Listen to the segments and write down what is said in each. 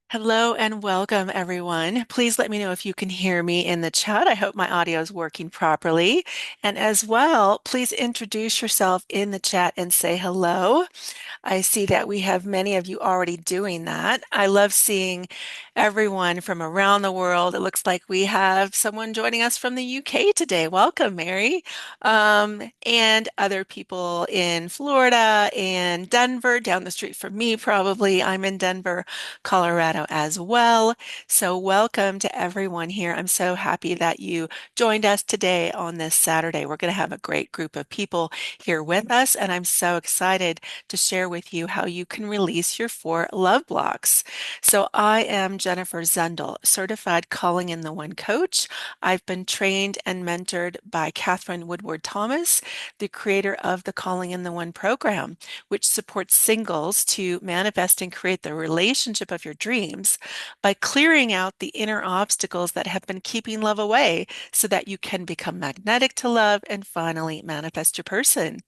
Hello and welcome, everyone. Please let me know if you can hear me in the chat. I hope my audio is working properly. And as well, please introduce yourself in the chat and say hello. I see that we have many of you already doing that. I love seeing everyone from around the world. It looks like we have someone joining us from the UK today. Welcome, Mary. And other people in Florida and Denver, down the street from me, probably. I'm in Denver, Colorado as well. So, welcome to everyone here. I'm so happy that you joined us today on this Saturday. We're going to have a great group of people here with us, and I'm so excited to share with you how you can release your four love blocks. So, I am Jennifer Zundel, certified Calling in the One coach. I've been trained and mentored by Catherine Woodward Thomas, the creator of the Calling in the One program, which supports singles to manifest and create the relationship of your dreams by clearing out the inner obstacles that have been keeping love away so that you can become magnetic to love and finally manifest your person.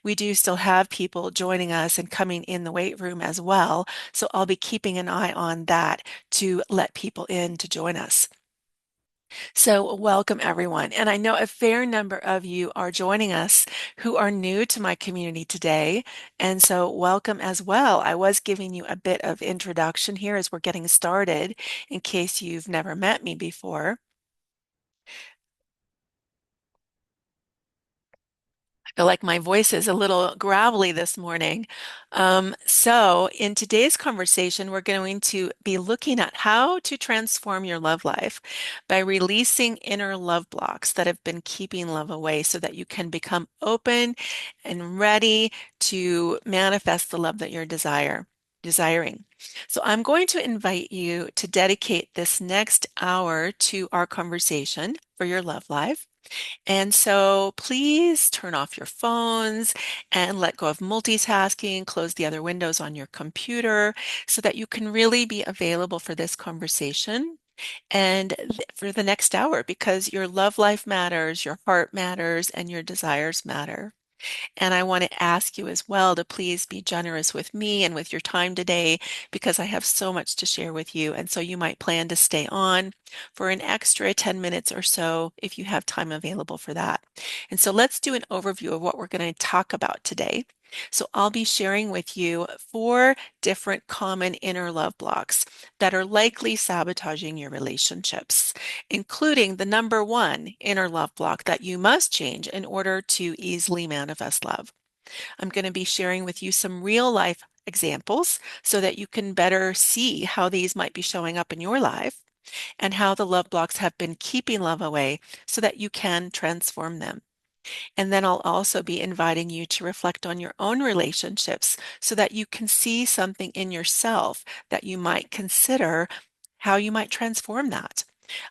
We do still have people joining us and coming in the weight room as well. So I'll be keeping an eye on that to let people in to join us. So, welcome everyone. And I know a fair number of you are joining us who are new to my community today. And so, welcome as well. I was giving you a bit of introduction here as we're getting started in case you've never met me before. Feel like my voice is a little gravelly this morning. So, in today's conversation, we're going to be looking at how to transform your love life by releasing inner love blocks that have been keeping love away so that you can become open and ready to manifest the love that you're desiring. So, I'm going to invite you to dedicate this next hour to our conversation for your love life. And so please turn off your phones and let go of multitasking, close the other windows on your computer so that you can really be available for this conversation and for the next hour because your love life matters, your heart matters, and your desires matter. And I want to ask you as well to please be generous with me and with your time today because I have so much to share with you. And so you might plan to stay on for an extra 10 minutes or so if you have time available for that. And so let's do an overview of what we're going to talk about today. So I'll be sharing with you four different common inner love blocks that are likely sabotaging your relationships, including the number one inner love block that you must change in order to easily manifest love. I'm going to be sharing with you some real life examples so that you can better see how these might be showing up in your life and how the love blocks have been keeping love away so that you can transform them. And then I'll also be inviting you to reflect on your own relationships so that you can see something in yourself that you might consider how you might transform that.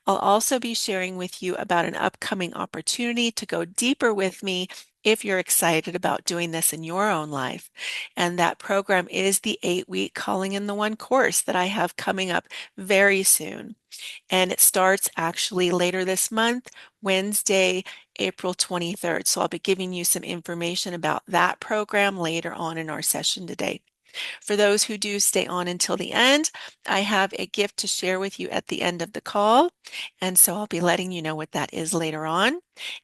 I'll also be sharing with you about an upcoming opportunity to go deeper with me if you're excited about doing this in your own life. And that program is the 8-week Calling in the One course that I have coming up very soon. And it starts actually later this month, Wednesday, April 23rd. So I'll be giving you some information about that program later on in our session today. For those who do stay on until the end, I have a gift to share with you at the end of the call. And so I'll be letting you know what that is later on.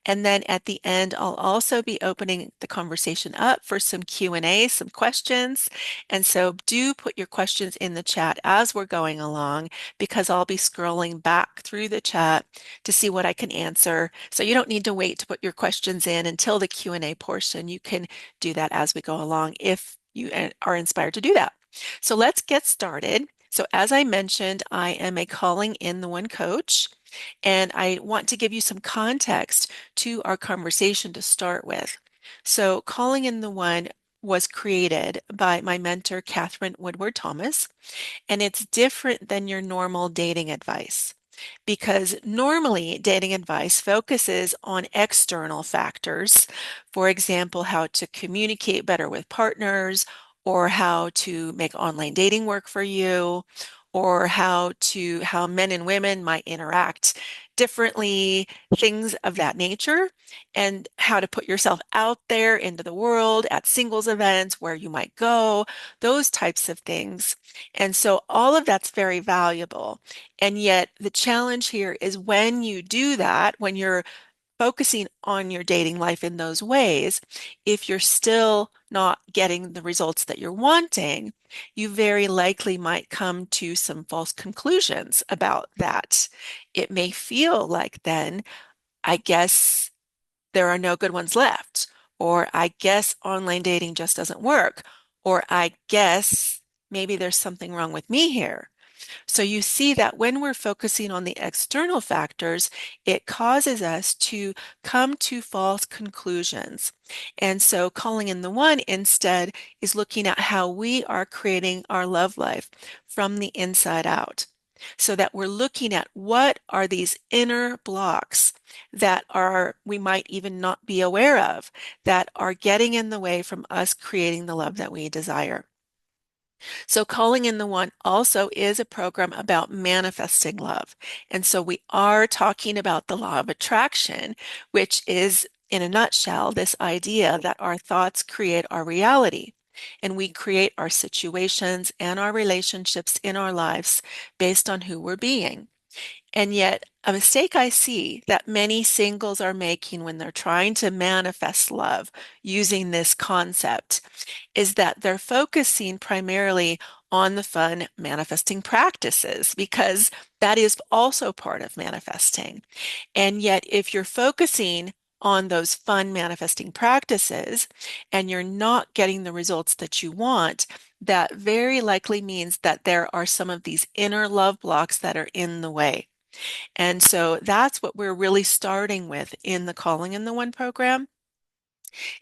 And then at the end, I'll also be opening the conversation up for some Q&A, some questions. And so do put your questions in the chat as we're going along because I'll be scrolling back through the chat to see what I can answer. So you don't need to wait to put your questions in until the Q&A portion. You can do that as we go along if you are inspired to do that. So let's get started. So as I mentioned, I am a Calling in the One coach, and I want to give you some context to our conversation to start with. So Calling in the One was created by my mentor, Catherine Woodward Thomas, and it's different than your normal dating advice because normally dating advice focuses on external factors. For example, how to communicate better with partners or how to make online dating work for you or how men and women might interact differently, things of that nature, and how to put yourself out there into the world at singles events, where you might go, those types of things. And so all of that's very valuable. And yet the challenge here is when you do that, when you're focusing on your dating life in those ways, if you're still not getting the results that you're wanting, you very likely might come to some false conclusions about that. It may feel like then, I guess there are no good ones left, or I guess online dating just doesn't work, or I guess maybe there's something wrong with me here. So you see that when we're focusing on the external factors, it causes us to come to false conclusions. And so calling in the one instead is looking at how we are creating our love life from the inside out. So that we're looking at what are these inner blocks that are we might even not be aware of, that are getting in the way from us creating the love that we desire. So, Calling in the One also is a program about manifesting love. And so, we are talking about the law of attraction, which is, in a nutshell, this idea that our thoughts create our reality. And we create our situations and our relationships in our lives based on who we're being. And yet, a mistake I see that many singles are making when they're trying to manifest love using this concept is that they're focusing primarily on the fun manifesting practices, because that is also part of manifesting. And yet, if you're focusing on those fun manifesting practices and you're not getting the results that you want, that very likely means that there are some of these inner love blocks that are in the way. And so that's what we're really starting with in the Calling in the One program,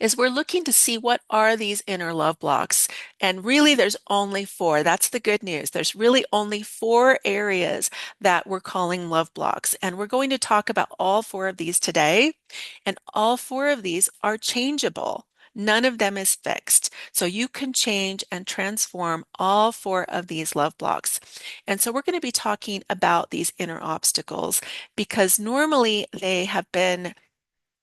is we're looking to see what are these inner love blocks. And really, there's only four. That's the good news. There's really only four areas that we're calling love blocks. And we're going to talk about all four of these today. And all four of these are changeable. None of them is fixed. So you can change and transform all four of these love blocks. And so we're going to be talking about these inner obstacles because normally they have been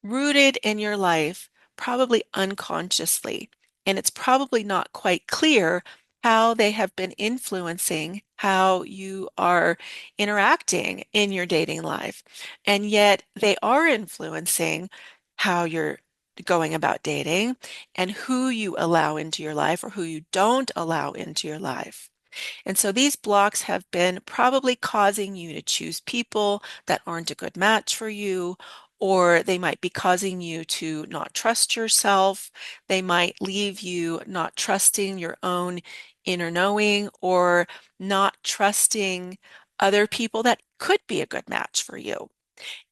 rooted in your life, probably unconsciously. And it's probably not quite clear how they have been influencing how you are interacting in your dating life. And yet they are influencing how you're going about dating and who you allow into your life or who you don't allow into your life. And so these blocks have been probably causing you to choose people that aren't a good match for you, or they might be causing you to not trust yourself. They might leave you not trusting your own inner knowing or not trusting other people that could be a good match for you.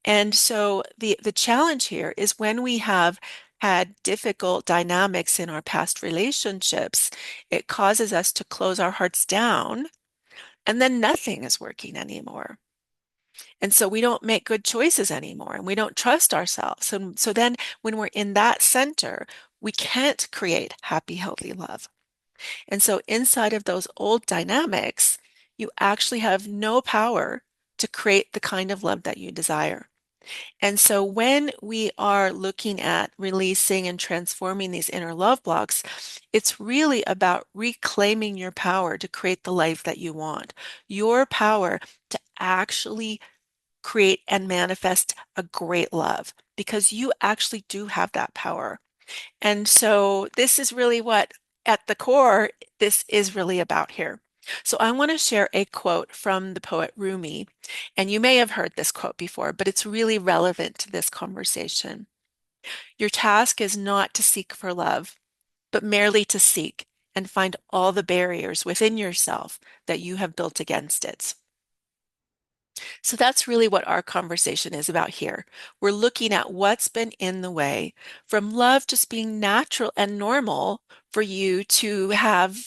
And so the challenge here is when we have had difficult dynamics in our past relationships, it causes us to close our hearts down, and then nothing is working anymore. And so we don't make good choices anymore, and we don't trust ourselves. And so then when we're in that center, we can't create happy, healthy love. And so inside of those old dynamics, you actually have no power to create the kind of love that you desire. And so when we are looking at releasing and transforming these inner love blocks, it's really about reclaiming your power to create the life that you want, your power to actually create and manifest a great love, because you actually do have that power. And so this is really what, at the core, this is really about here. So I want to share a quote from the poet Rumi, and you may have heard this quote before, but it's really relevant to this conversation. Your task is not to seek for love, but merely to seek and find all the barriers within yourself that you have built against it. So that's really what our conversation is about here. We're looking at what's been in the way from love just being natural and normal for you to have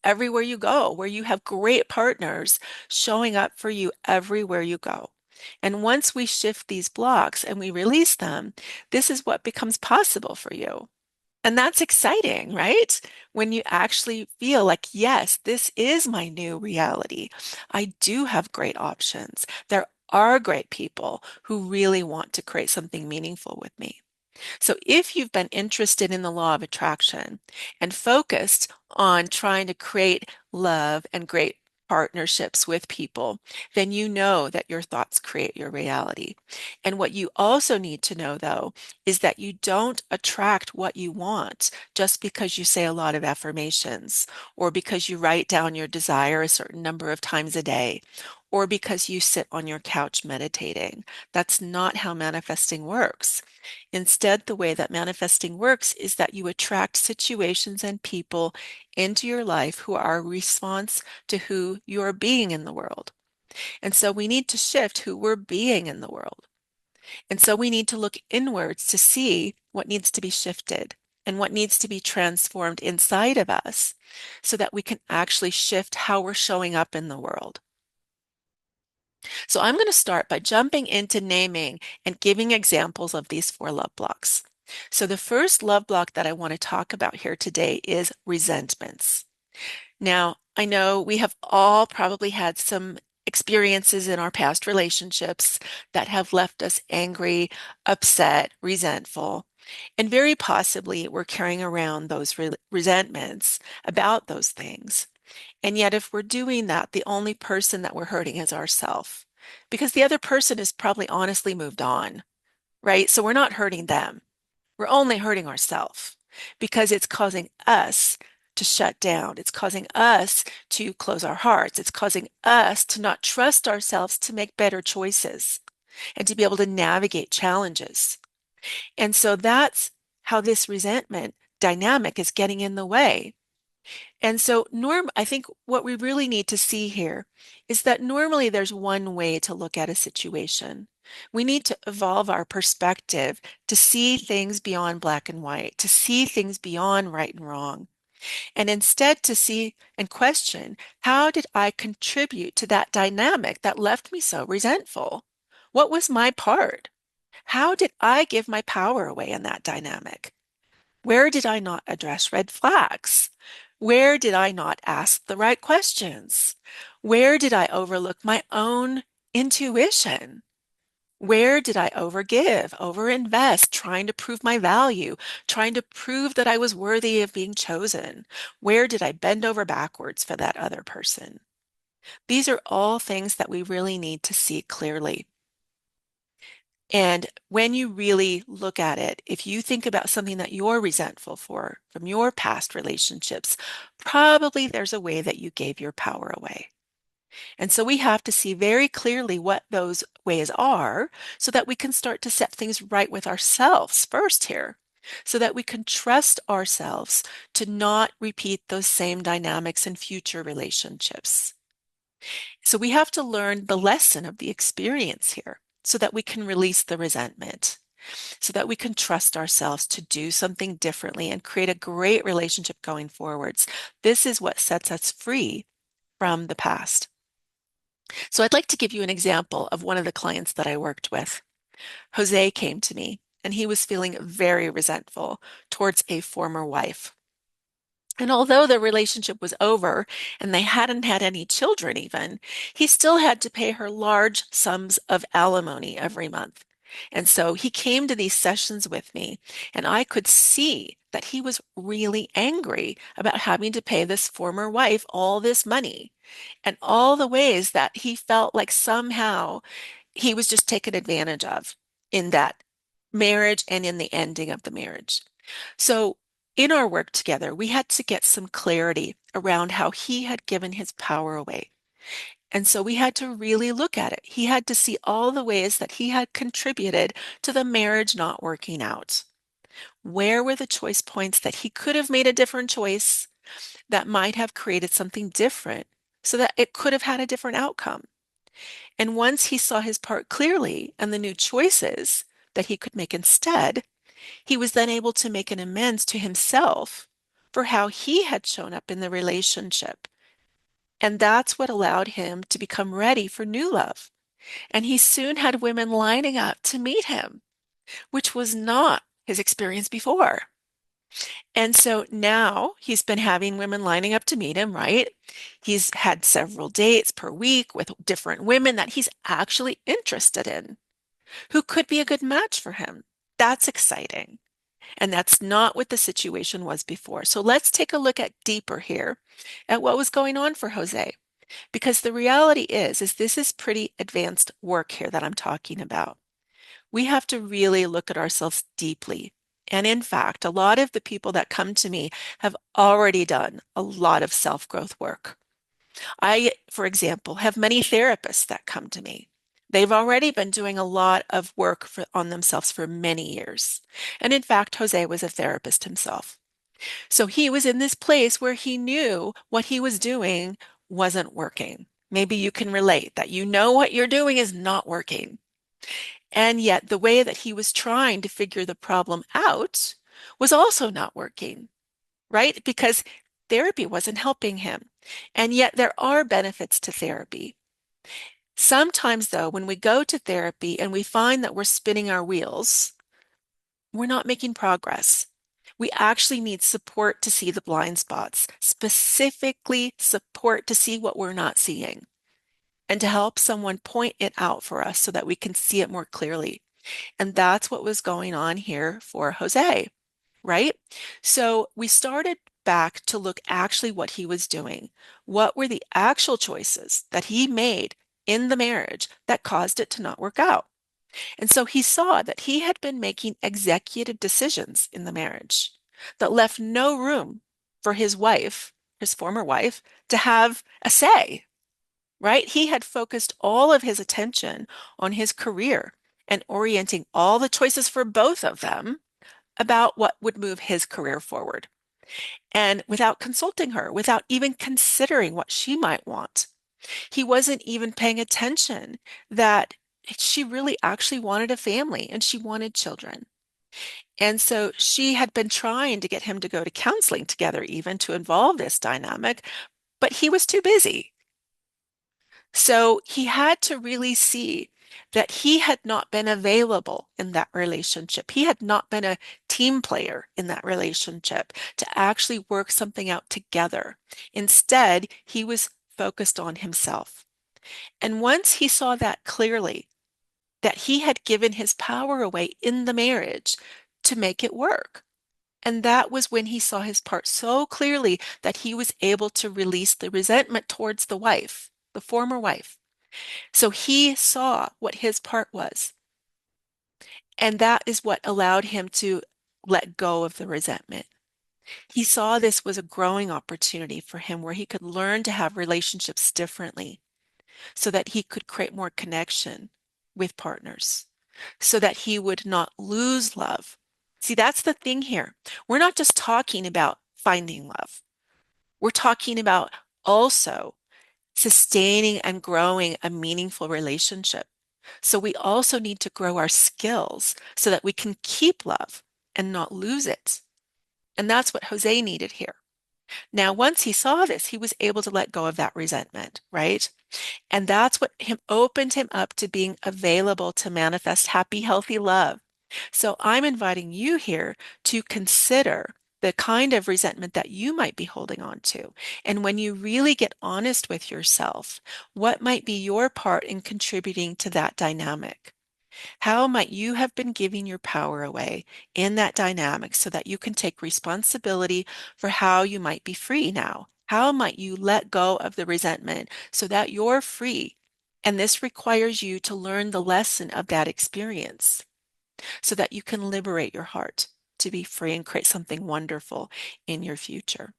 everywhere you go, where you have great partners showing up for you everywhere you go. And once we shift these blocks and we release them, this is what becomes possible for you. And that's exciting, right? When you actually feel like, yes, this is my new reality. I do have great options. There are great people who really want to create something meaningful with me. So if you've been interested in the law of attraction and focused on trying to create love and great partnerships with people, then you know that your thoughts create your reality. And what you also need to know, though, is that you don't attract what you want just because you say a lot of affirmations or because you write down your desire a certain number of times a day or because you sit on your couch meditating. That's not how manifesting works. Instead, the way that manifesting works is that you attract situations and people into your life who are a response to who you're being in the world. And so we need to shift who we're being in the world. And so we need to look inwards to see what needs to be shifted and what needs to be transformed inside of us so that we can actually shift how we're showing up in the world. So I'm going to start by jumping into naming and giving examples of these four love blocks. So the first love block that I want to talk about here today is resentments. Now, I know we have all probably had some experiences in our past relationships that have left us angry, upset, resentful, and very possibly we're carrying around those resentments about those things. And yet, if we're doing that, the only person that we're hurting is ourselves because the other person is probably honestly moved on, right? So we're not hurting them. We're only hurting ourselves because it's causing us to shut down. It's causing us to close our hearts. It's causing us to not trust ourselves to make better choices and to be able to navigate challenges. And so that's how this resentment dynamic is getting in the way. And so, I think what we really need to see here is that normally there's one way to look at a situation. We need to evolve our perspective to see things beyond black and white, to see things beyond right and wrong, and instead to see and question, how did I contribute to that dynamic that left me so resentful? What was my part? How did I give my power away in that dynamic? Where did I not address red flags? Where did I not ask the right questions? Where did I overlook my own intuition? Where did I overgive, overinvest, trying to prove my value, trying to prove that I was worthy of being chosen? Where did I bend over backwards for that other person? These are all things that we really need to see clearly. And when you really look at it, if you think about something that you're resentful for from your past relationships, probably there's a way that you gave your power away. And so we have to see very clearly what those ways are so that we can start to set things right with ourselves first here, so that we can trust ourselves to not repeat those same dynamics in future relationships. So we have to learn the lesson of the experience here so that we can release the resentment, so that we can trust ourselves to do something differently and create a great relationship going forwards. This is what sets us free from the past. So I'd like to give you an example of one of the clients that I worked with. Jose came to me and he was feeling very resentful towards a former wife. And although the relationship was over and they hadn't had any children even, he still had to pay her large sums of alimony every month. And so he came to these sessions with me, and I could see that he was really angry about having to pay this former wife all this money and all the ways that he felt like somehow he was just taken advantage of in that marriage and in the ending of the marriage. So, in our work together, we had to get some clarity around how he had given his power away. And so we had to really look at it. He had to see all the ways that he had contributed to the marriage not working out. Where were the choice points that he could have made a different choice that might have created something different so that it could have had a different outcome? And once he saw his part clearly and the new choices that he could make instead, he was then able to make an amends to himself for how he had shown up in the relationship. And that's what allowed him to become ready for new love. And he soon had women lining up to meet him, which was not his experience before. And so now he's been having women lining up to meet him, right? He's had several dates per week with different women that he's actually interested in, who could be a good match for him. That's exciting. And that's not what the situation was before. So let's take a look at deeper here at what was going on for Jose. Because the reality is this is pretty advanced work here that I'm talking about. We have to really look at ourselves deeply. And in fact, a lot of the people that come to me have already done a lot of self-growth work. I, for example, have many therapists that come to me. They've already been doing a lot of work on themselves for many years. And in fact, Jose was a therapist himself. So he was in this place where he knew what he was doing wasn't working. Maybe you can relate that you know what you're doing is not working. And yet the way that he was trying to figure the problem out was also not working, right? Because therapy wasn't helping him. And yet there are benefits to therapy. Sometimes, though, when we go to therapy and we find that we're spinning our wheels, we're not making progress. We actually need support to see the blind spots, specifically support to see what we're not seeing, and to help someone point it out for us so that we can see it more clearly. And that's what was going on here for Jose, right? So we started back to look actually what he was doing. What were the actual choices that he made in the marriage that caused it to not work out? And so he saw that he had been making executive decisions in the marriage that left no room for his wife, his former wife, to have a say, right? He had focused all of his attention on his career and orienting all the choices for both of them about what would move his career forward. And without consulting her, without even considering what she might want, he wasn't even paying attention that she really actually wanted a family and she wanted children. And so she had been trying to get him to go to counseling together, even to involve this dynamic, but he was too busy. So he had to really see that he had not been available in that relationship. He had not been a team player in that relationship to actually work something out together. Instead, he was focused on himself. And once he saw that clearly, that he had given his power away in the marriage to make it work. And that was when he saw his part so clearly that he was able to release the resentment towards the wife, the former wife. So he saw what his part was. And that is what allowed him to let go of the resentment. He saw this was a growing opportunity for him where he could learn to have relationships differently so that he could create more connection with partners, so that he would not lose love. See, that's the thing here. We're not just talking about finding love. We're talking about also sustaining and growing a meaningful relationship. So we also need to grow our skills so that we can keep love and not lose it. And that's what Jose needed here. Now, once he saw this, he was able to let go of that resentment, right? And that's what opened him up to being available to manifest happy, healthy love. So I'm inviting you here to consider the kind of resentment that you might be holding on to. And when you really get honest with yourself, what might be your part in contributing to that dynamic? How might you have been giving your power away in that dynamic so that you can take responsibility for how you might be free now? How might you let go of the resentment so that you're free? And this requires you to learn the lesson of that experience so that you can liberate your heart to be free and create something wonderful in your future.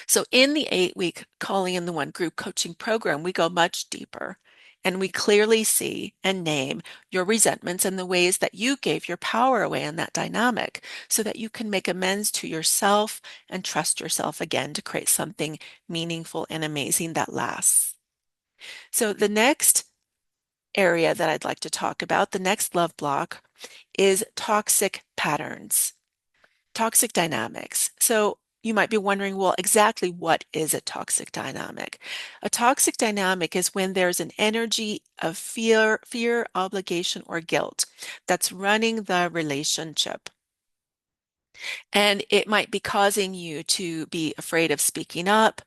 So in the 8-week Calling in the One group coaching program, we go much deeper and we clearly see and name your resentments and the ways that you gave your power away in that dynamic so that you can make amends to yourself and trust yourself again to create something meaningful and amazing that lasts. So the next area that I'd like to talk about, the next love block, is toxic patterns. Toxic dynamics. So you might be wondering, well, exactly what is a toxic dynamic? A toxic dynamic is when there's an energy of fear, obligation, or guilt that's running the relationship. And it might be causing you to be afraid of speaking up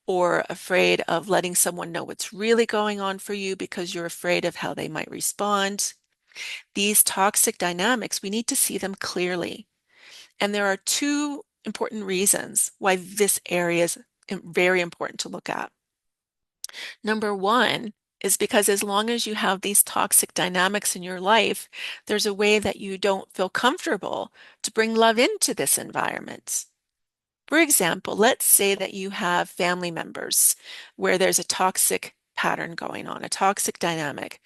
or afraid of letting someone know what's really going on for you because you're afraid of how they might respond. These toxic dynamics, we need to see them clearly. And there are two important reasons why this area is very important to look at. Number one is because as long as you have these toxic dynamics in your life, there's a way that you don't feel comfortable to bring love into this environment. For example, let's say that you have family members where there's a toxic pattern going on, a toxic dynamic.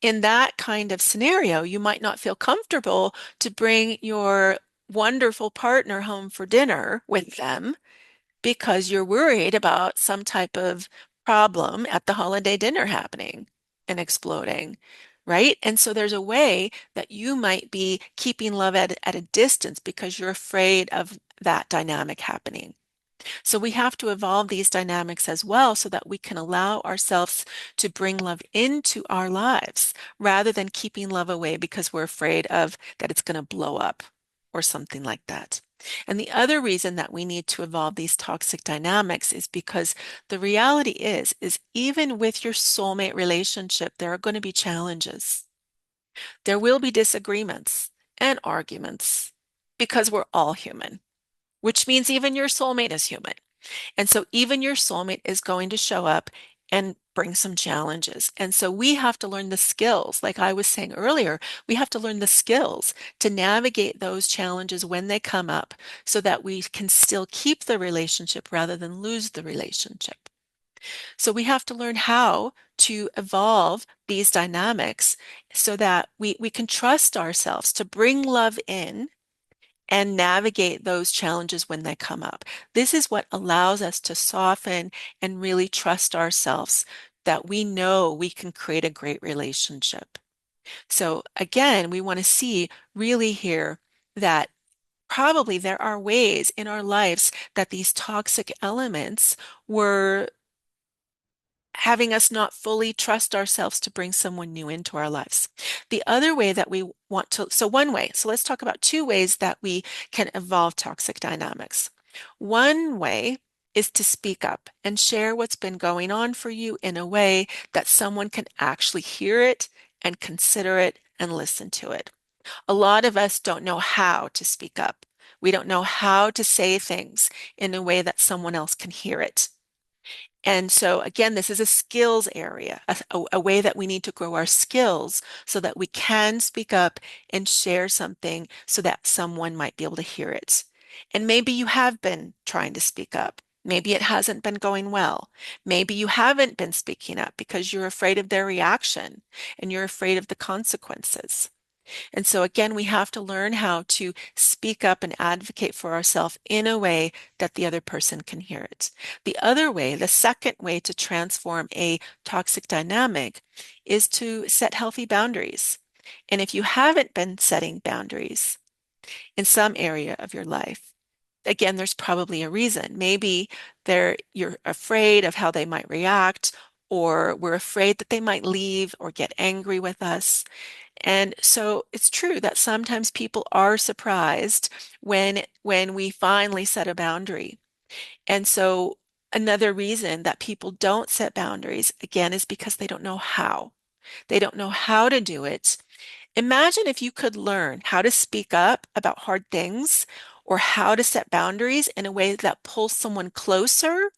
In that kind of scenario, you might not feel comfortable to bring your wonderful partner home for dinner with them because you're worried about some type of problem at the holiday dinner happening and exploding, right? And so there's a way that you might be keeping love at a distance because you're afraid of that dynamic happening. So we have to evolve these dynamics as well so that we can allow ourselves to bring love into our lives rather than keeping love away because we're afraid of that it's going to blow up or something like that. And the other reason that we need to evolve these toxic dynamics is because the reality is even with your soulmate relationship, there are going to be challenges. There will be disagreements and arguments because we're all human, which means even your soulmate is human. And so even your soulmate is going to show up and bring some challenges. And so we have to learn the skills. Like I was saying earlier, we have to learn the skills to navigate those challenges when they come up so that we can still keep the relationship rather than lose the relationship. So we have to learn how to evolve these dynamics so that we can trust ourselves to bring love in and navigate those challenges when they come up. This is what allows us to soften and really trust ourselves that we know we can create a great relationship. So again, we want to see really here that probably there are ways in our lives that these toxic elements were having us not fully trust ourselves to bring someone new into our lives. The other way that we want to, so one way, so let's talk about two ways that we can evolve toxic dynamics. One way is to speak up and share what's been going on for you in a way that someone can actually hear it and consider it and listen to it. A lot of us don't know how to speak up. We don't know how to say things in a way that someone else can hear it. And so again, this is a skills area, a way that we need to grow our skills so that we can speak up and share something so that someone might be able to hear it. And maybe you have been trying to speak up. Maybe it hasn't been going well. Maybe you haven't been speaking up because you're afraid of their reaction and you're afraid of the consequences. And so again, we have to learn how to speak up and advocate for ourselves in a way that the other person can hear it. The other way, the second way to transform a toxic dynamic is to set healthy boundaries. And if you haven't been setting boundaries in some area of your life, again, there's probably a reason. Maybe you're afraid of how they might react, or we're afraid that they might leave or get angry with us. And so it's true that sometimes people are surprised when we finally set a boundary. And so another reason that people don't set boundaries again is because they don't know how. They don't know how to do it. Imagine if you could learn how to speak up about hard things or how to set boundaries in a way that pulls someone closer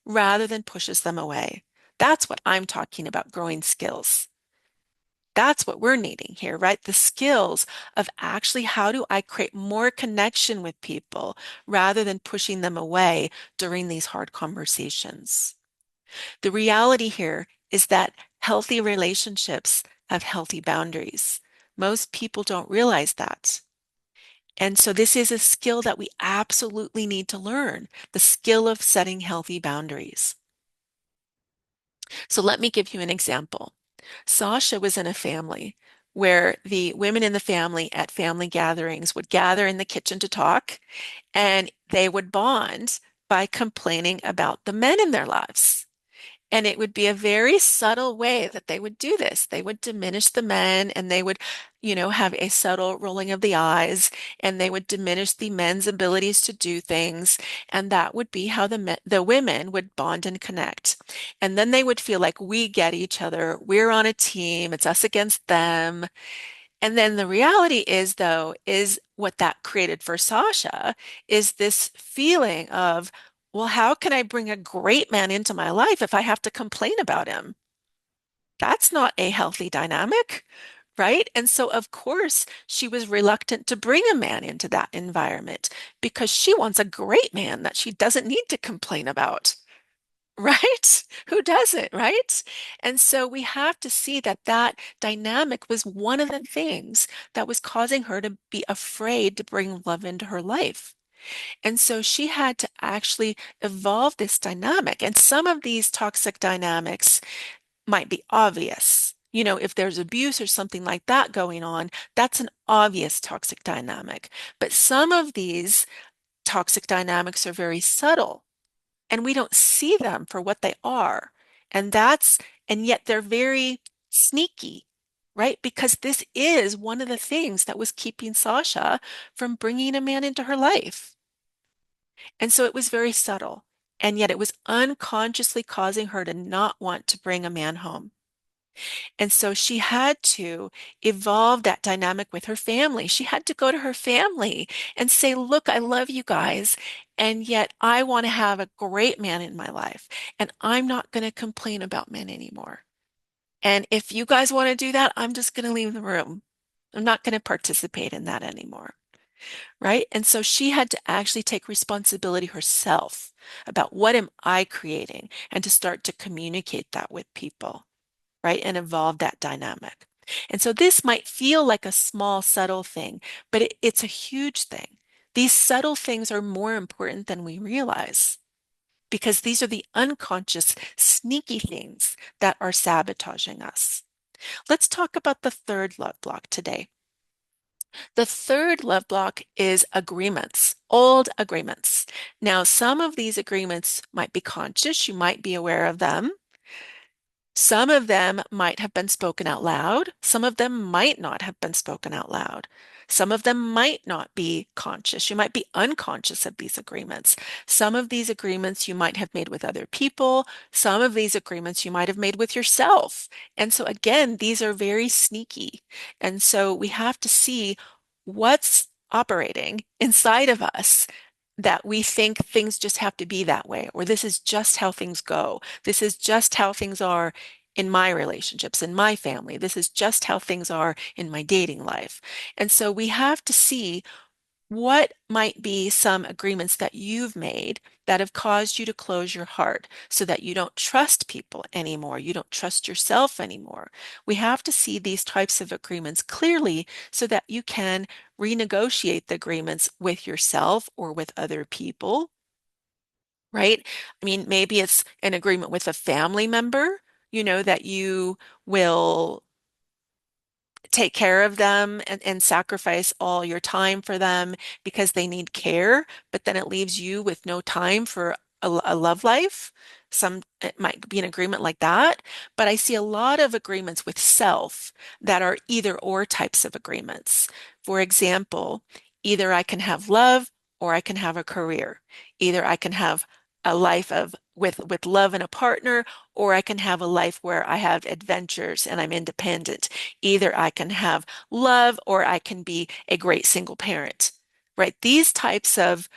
rather than pushes them away. That's what I'm talking about, growing skills. That's what we're needing here, right? The skills of actually how do I create more connection with people rather than pushing them away during these hard conversations. The reality here is that healthy relationships have healthy boundaries. Most people don't realize that. And so this is a skill that we absolutely need to learn, the skill of setting healthy boundaries. So let me give you an example. Sasha was in a family where the women in the family at family gatherings would gather in the kitchen to talk, and they would bond by complaining about the men in their lives. And it would be a very subtle way that they would do this. They would diminish the men and they would have a subtle rolling of the eyes, and they would diminish the men's abilities to do things, and that would be how the women would bond and connect. And then they would feel like we get each other, we're on a team, it's us against them. And then the reality is, though, is what that created for Sasha is this feeling of, well, how can I bring a great man into my life if I have to complain about him? That's not a healthy dynamic, right? And so, of course, she was reluctant to bring a man into that environment because she wants a great man that she doesn't need to complain about. Right? Who doesn't, right? And so we have to see that that dynamic was one of the things that was causing her to be afraid to bring love into her life. And so she had to actually evolve this dynamic. And some of these toxic dynamics might be obvious. If there's abuse or something like that going on, that's an obvious toxic dynamic. But some of these toxic dynamics are very subtle and we don't see them for what they are. And and yet they're very sneaky, right? Because this is one of the things that was keeping Sasha from bringing a man into her life. And so it was very subtle. And yet it was unconsciously causing her to not want to bring a man home. And so she had to evolve that dynamic with her family. She had to go to her family and say, look, I love you guys. And yet I want to have a great man in my life. And I'm not going to complain about men anymore. And if you guys want to do that, I'm just going to leave the room. I'm not going to participate in that anymore. Right. And so she had to actually take responsibility herself about what am I creating and to start to communicate that with people, right? And evolve that dynamic. And so this might feel like a small, subtle thing, but it's a huge thing. These subtle things are more important than we realize because these are the unconscious, sneaky things that are sabotaging us. Let's talk about the third love block today. The third love block is agreements, old agreements. Now, some of these agreements might be conscious, you might be aware of them. Some of them might have been spoken out loud. Some of them might not have been spoken out loud. Some of them might not be conscious. You might be unconscious of these agreements. Some of these agreements you might have made with other people. Some of these agreements you might have made with yourself. And so, again, these are very sneaky. And so we have to see what's operating inside of us that we think things just have to be that way, or this is just how things go. This is just how things are in my relationships, in my family. This is just how things are in my dating life. And so we have to see what might be some agreements that you've made that have caused you to close your heart so that you don't trust people anymore. You don't trust yourself anymore. We have to see these types of agreements clearly so that you can renegotiate the agreements with yourself or with other people, right? I mean, maybe it's an agreement with a family member, that you will take care of them and sacrifice all your time for them because they need care, but then it leaves you with no time for a love life. It might be an agreement like that, but I see a lot of agreements with self that are either or types of agreements. For example, either I can have love or I can have a career. Either I can have a life of with love and a partner, or I can have a life where I have adventures and I'm independent. Either I can have love or I can be a great single parent, right? These types of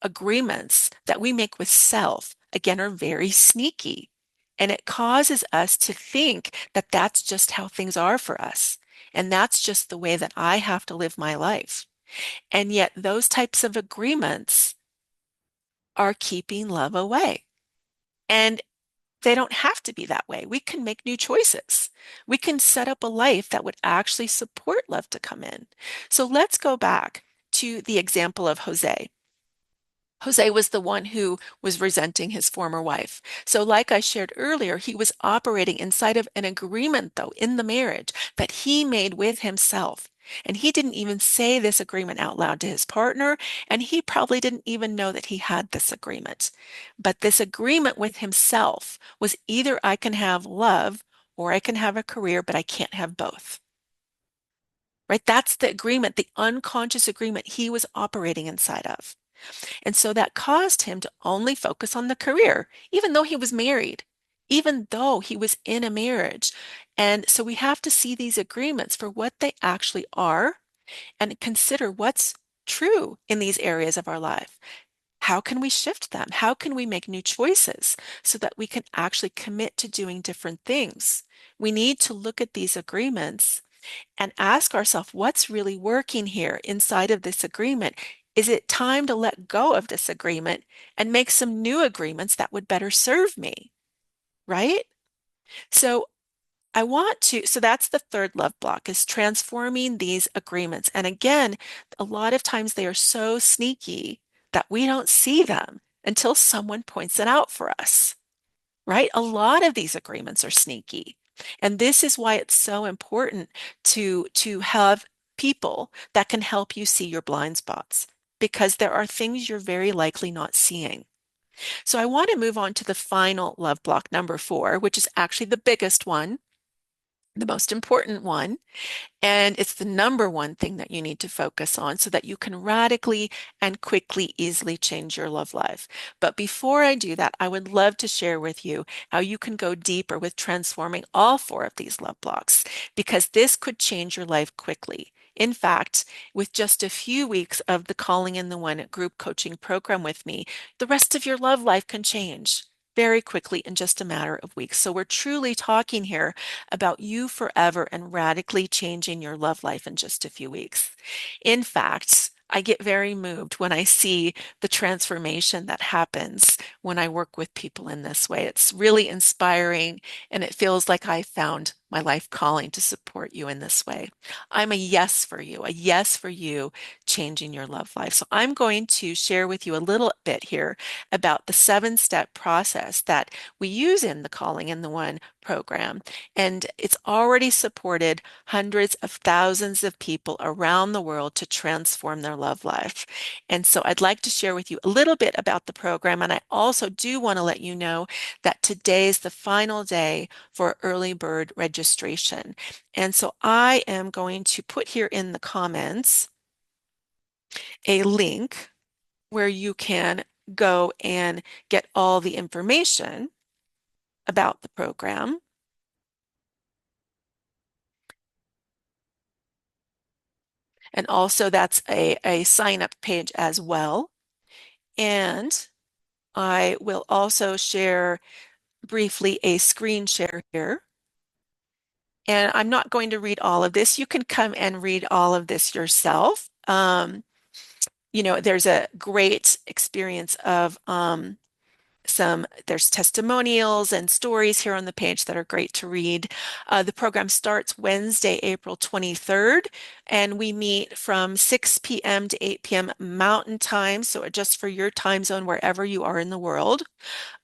agreements that we make with self, again, are very sneaky. And it causes us to think that that's just how things are for us. And that's just the way that I have to live my life. And yet those types of agreements are keeping love away. And they don't have to be that way. We can make new choices. We can set up a life that would actually support love to come in. So let's go back to the example of Jose. Jose was the one who was resenting his former wife. So, like I shared earlier, he was operating inside of an agreement, though, in the marriage that he made with himself. And he didn't even say this agreement out loud to his partner, and he probably didn't even know that he had this agreement. But this agreement with himself was either I can have love or I can have a career, but I can't have both. right? That's the agreement, the unconscious agreement he was operating inside of. And so that caused him to only focus on the career, even though he was married, even though he was in a marriage. And so we have to see these agreements for what they actually are and consider what's true in these areas of our life. How can we shift them? How can we make new choices so that we can actually commit to doing different things? We need to look at these agreements and ask ourselves what's really working here inside of this agreement. Is it time to let go of this agreement and make some new agreements that would better serve me? Right? So so that's the third love block is transforming these agreements. And again, a lot of times they are so sneaky that we don't see them until someone points it out for us, right? A lot of these agreements are sneaky. And this is why it's so important to have people that can help you see your blind spots because there are things you're very likely not seeing. So I want to move on to the final love block, number four, which is actually the biggest one, the most important one. And it's the number one thing that you need to focus on so that you can radically and quickly, easily change your love life. But before I do that, I would love to share with you how you can go deeper with transforming all four of these love blocks, because this could change your life quickly. In fact, with just a few weeks of the Calling in the One group coaching program with me, the rest of your love life can change very quickly in just a matter of weeks. So we're truly talking here about you forever and radically changing your love life in just a few weeks. In fact, I get very moved when I see the transformation that happens when I work with people in this way. It's really inspiring, and it feels like I found my life calling to support you in this way. I'm a yes for you changing your love life. So I'm going to share with you a little bit here about the 7-step process that we use in the Calling in the One program. And it's already supported hundreds of thousands of people around the world to transform their love life. And so I'd like to share with you a little bit about the program. And I also do want to let you know that today is the final day for early bird registration. And so I am going to put here in the comments a link where you can go and get all the information about the program. And also that's a sign up page as well. And I will also share briefly a screen share here. And I'm not going to read all of this. You can come and read all of this yourself. There's a great experience of there's testimonials and stories here on the page that are great to read. The program starts Wednesday, April 23rd, and we meet from 6 p.m. to 8 p.m. Mountain Time, so just for your time zone wherever you are in the world.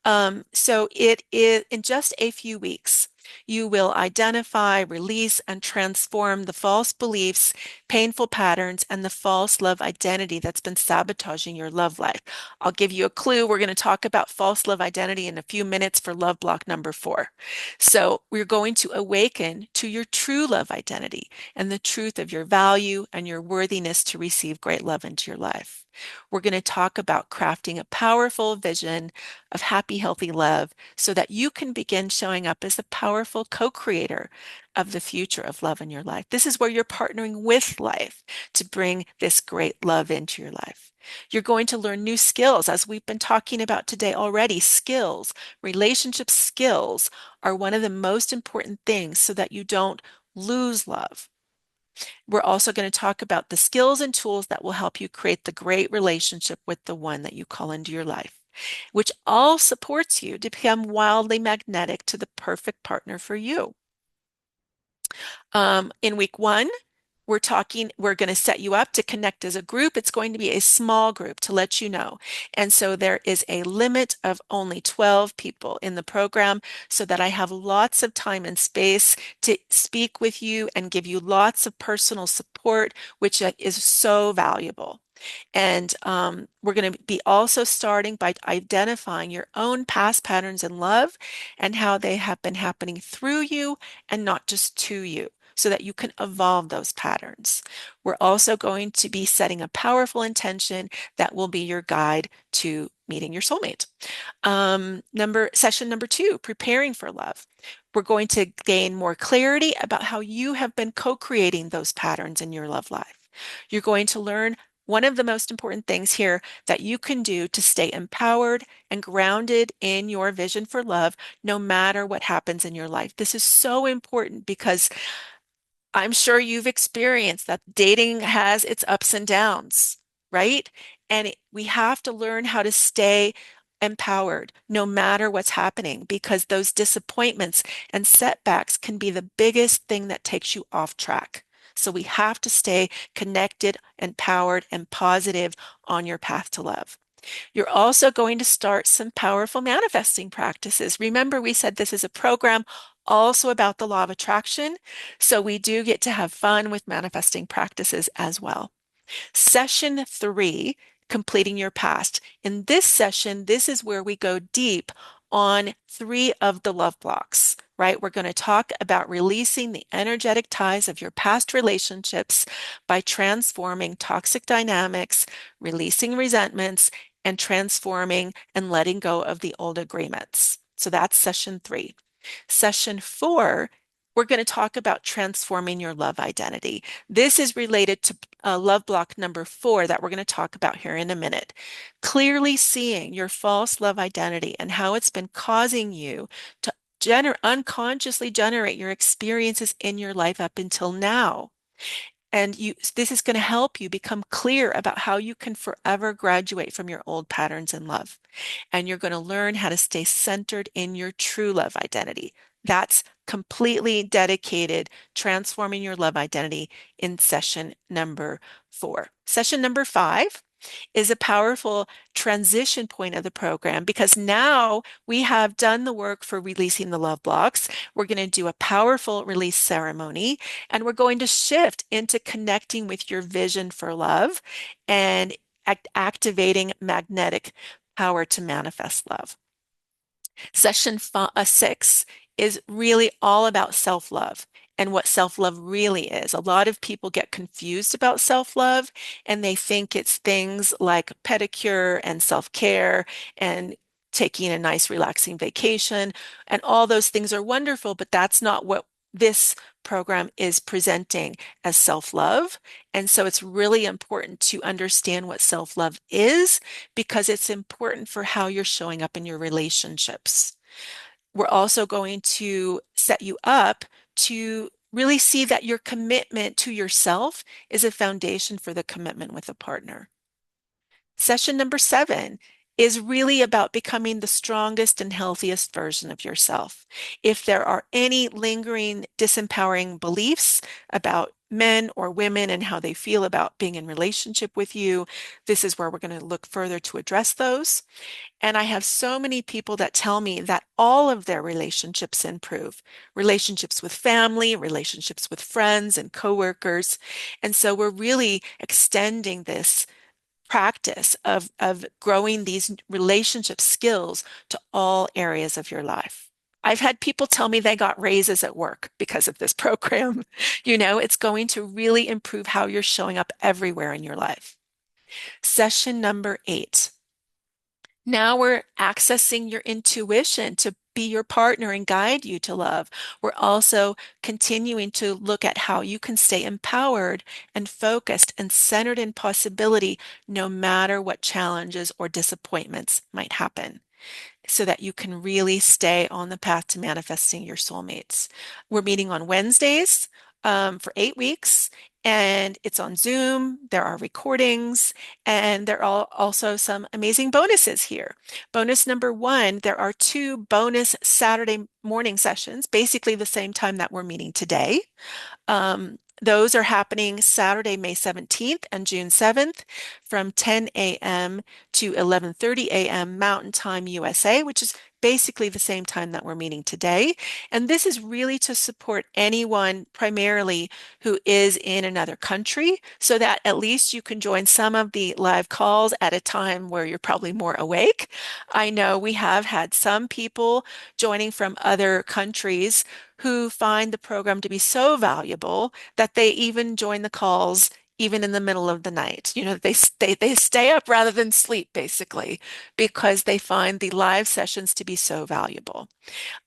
So it is in just a few weeks, you will identify, release, and transform the false beliefs, painful patterns, and the false love identity that's been sabotaging your love life. I'll give you a clue. We're going to talk about false love identity in a few minutes for love block number 4. So we're going to awaken to your true love identity and the truth of your value and your worthiness to receive great love into your life. We're going to talk about crafting a powerful vision of happy, healthy love so that you can begin showing up as the powerful co-creator of the future of love in your life. This is where you're partnering with life to bring this great love into your life. You're going to learn new skills, as we've been talking about today already. Skills, relationship skills are one of the most important things so that you don't lose love. We're also going to talk about the skills and tools that will help you create the great relationship with the one that you call into your life, which all supports you to become wildly magnetic to the perfect partner for you. In week 1, we're going to set you up to connect as a group. It's going to be a small group to let you know. And so there is a limit of only 12 people in the program so that I have lots of time and space to speak with you and give you lots of personal support, which is so valuable. And we're going to be also starting by identifying your own past patterns in love and how they have been happening through you and not just to you, so that you can evolve those patterns. We're also going to be setting a powerful intention that will be your guide to meeting your soulmate. Session number two, preparing for love. We're going to gain more clarity about how you have been co-creating those patterns in your love life. You're going to learn one of the most important things here that you can do to stay empowered and grounded in your vision for love, no matter what happens in your life. This is so important because I'm sure you've experienced that dating has its ups and downs, right? We have to learn how to stay empowered no matter what's happening, because those disappointments and setbacks can be the biggest thing that takes you off track. So we have to stay connected, empowered, and positive on your path to love. You're also going to start some powerful manifesting practices. Remember, we said this is a program also about the law of attraction. So we do get to have fun with manifesting practices as well. Session three, completing your past. In this session, this is where we go deep on three of the love blocks, right? We're going to talk about releasing the energetic ties of your past relationships by transforming toxic dynamics, releasing resentments, and transforming and letting go of the old agreements. So that's session three. Session four, we're going to talk about transforming your love identity. This is related to love block number four that we're going to talk about here in a minute. Clearly seeing your false love identity and how it's been causing you to unconsciously generate your experiences in your life up until now. And this is going to help you become clear about how you can forever graduate from your old patterns in love. And you're going to learn how to stay centered in your true love identity. That's completely dedicated transforming your love identity in session number four. Session number five is a powerful transition point of the program, because now we have done the work for releasing the love blocks. We're going to do a powerful release ceremony, and we're going to shift into connecting with your vision for love and activating magnetic power to manifest love. Session 6 is really all about self-love and what self-love really is. A lot of people get confused about self-love, and they think it's things like pedicure and self-care and taking a nice relaxing vacation. And all those things are wonderful, but that's not what this program is presenting as self-love. And so it's really important to understand what self-love is, because it's important for how you're showing up in your relationships. We're also going to set you up to really see that your commitment to yourself is a foundation for the commitment with a partner. Session number 7 is really about becoming the strongest and healthiest version of yourself. If there are any lingering disempowering beliefs about men or women and how they feel about being in relationship with you, this is where we're going to look further to address those. And I have so many people that tell me that all of their relationships improve, relationships with family, relationships with friends and coworkers. And so we're really extending this practice of growing these relationship skills to all areas of your life. I've had people tell me they got raises at work because of this program. It's going to really improve how you're showing up everywhere in your life. Session number 8. Now we're accessing your intuition to be your partner and guide you to love. We're also continuing to look at how you can stay empowered and focused and centered in possibility no matter what challenges or disappointments might happen, so that you can really stay on the path to manifesting your soulmates. We're meeting on Wednesdays for 8 weeks, and it's on Zoom. There are recordings, and there are also some amazing bonuses here. Bonus number 1, there are 2 bonus Saturday morning sessions, basically the same time that we're meeting today. Those are happening Saturday, May 17th and June 7th from 10 a.m. to 11:30 a.m. Mountain Time USA, which is basically the same time that we're meeting today. And this is really to support anyone primarily who is in another country so that at least you can join some of the live calls at a time where you're probably more awake. I know we have had some people joining from other countries who find the program to be so valuable that they even join the calls even in the middle of the night. You know, they stay up rather than sleep, basically, because they find the live sessions to be so valuable.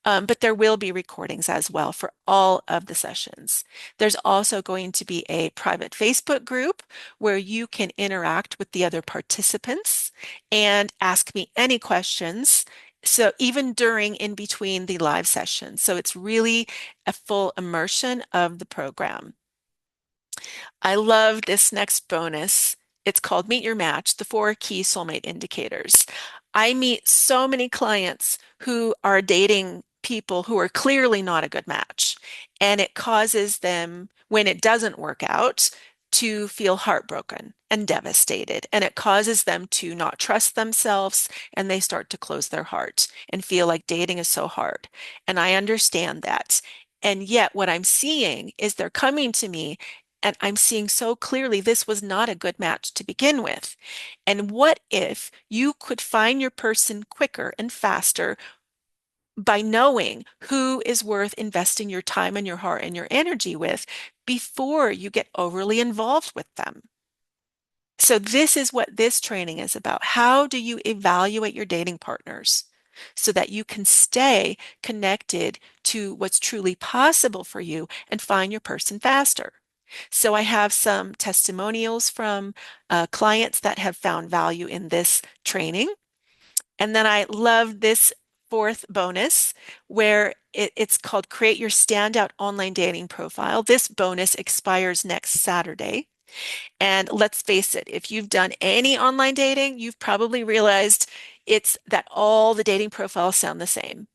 But there will be recordings as well for all of the sessions. There's also going to be a private Facebook group where you can interact with the other participants and ask me any questions. So even during in between the live sessions. So it's really a full immersion of the program. I love this next bonus. It's called Meet Your Match, the four key soulmate indicators. I meet so many clients who are dating people who are clearly not a good match, and it causes them, when it doesn't work out, to feel heartbroken and devastated. And it causes them to not trust themselves, and they start to close their heart and feel like dating is so hard. And I understand that. And yet, what I'm seeing is they're coming to me and I'm seeing so clearly this was not a good match to begin with. And what if you could find your person quicker and faster by knowing who is worth investing your time and your heart and your energy with before you get overly involved with them? So this is what this training is about. How do you evaluate your dating partners so that you can stay connected to what's truly possible for you and find your person faster? So I have some testimonials from clients that have found value in this training. And then I love this fourth bonus where it's called Create Your Standout Online Dating Profile. This bonus expires next Saturday. And let's face it, if you've done any online dating, you've probably realized it's that all the dating profiles sound the same.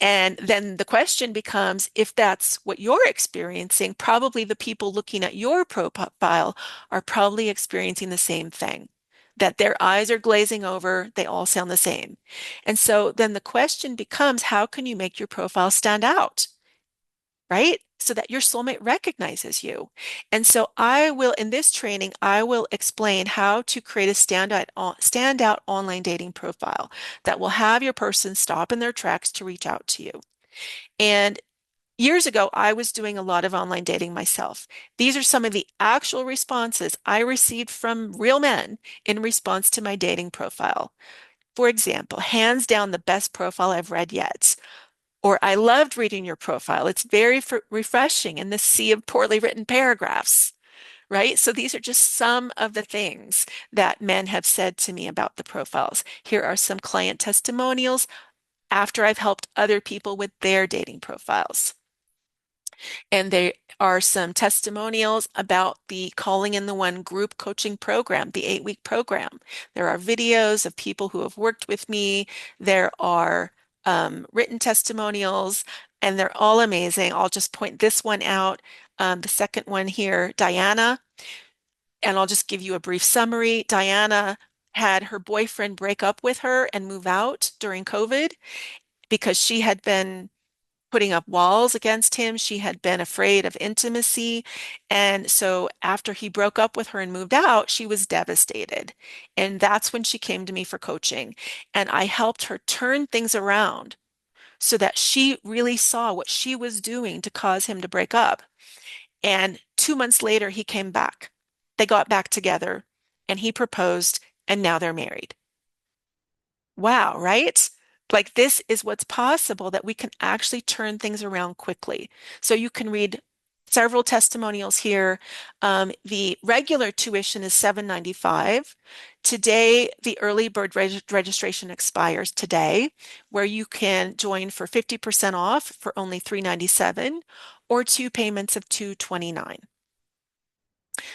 And then the question becomes, if that's what you're experiencing, probably the people looking at your profile are probably experiencing the same thing, that their eyes are glazing over, they all sound the same. And so then the question becomes, how can you make your profile stand out? Right? So that your soulmate recognizes you. And so I will, in this training, I will explain how to create a standout online dating profile that will have your person stop in their tracks to reach out to you. And years ago, I was doing a lot of online dating myself. These are some of the actual responses I received from real men in response to my dating profile. For example, hands down the best profile I've read yet. Or I loved reading your profile. It's very refreshing in this sea of poorly written paragraphs, right? So these are just some of the things that men have said to me about the profiles. Here are some client testimonials after I've helped other people with their dating profiles. And there are some testimonials about the Calling in the One group coaching program, the 8-week program. There are videos of people who have worked with me. There are written testimonials, and they're all amazing. I'll just point this one out. The second one here, Diana, and I'll just give you a brief summary. Diana had her boyfriend break up with her and move out during COVID because she had been putting up walls against him. She had been afraid of intimacy. And so after he broke up with her and moved out, she was devastated. And that's when she came to me for coaching. And I helped her turn things around so that she really saw what she was doing to cause him to break up. And 2 months later, he came back. They got back together and he proposed, and now they're married. Wow, right? Like this is what's possible that we can actually turn things around quickly. So you can read several testimonials here. The regular tuition is $7.95. Today, the early bird registration expires today, where you can join for 50% off for only $3.97 or two payments of $2.29.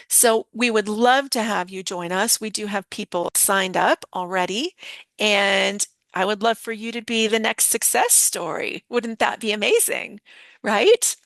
So we would love to have you join us. We do have people signed up already, and I would love for you to be the next success story. Wouldn't that be amazing? right?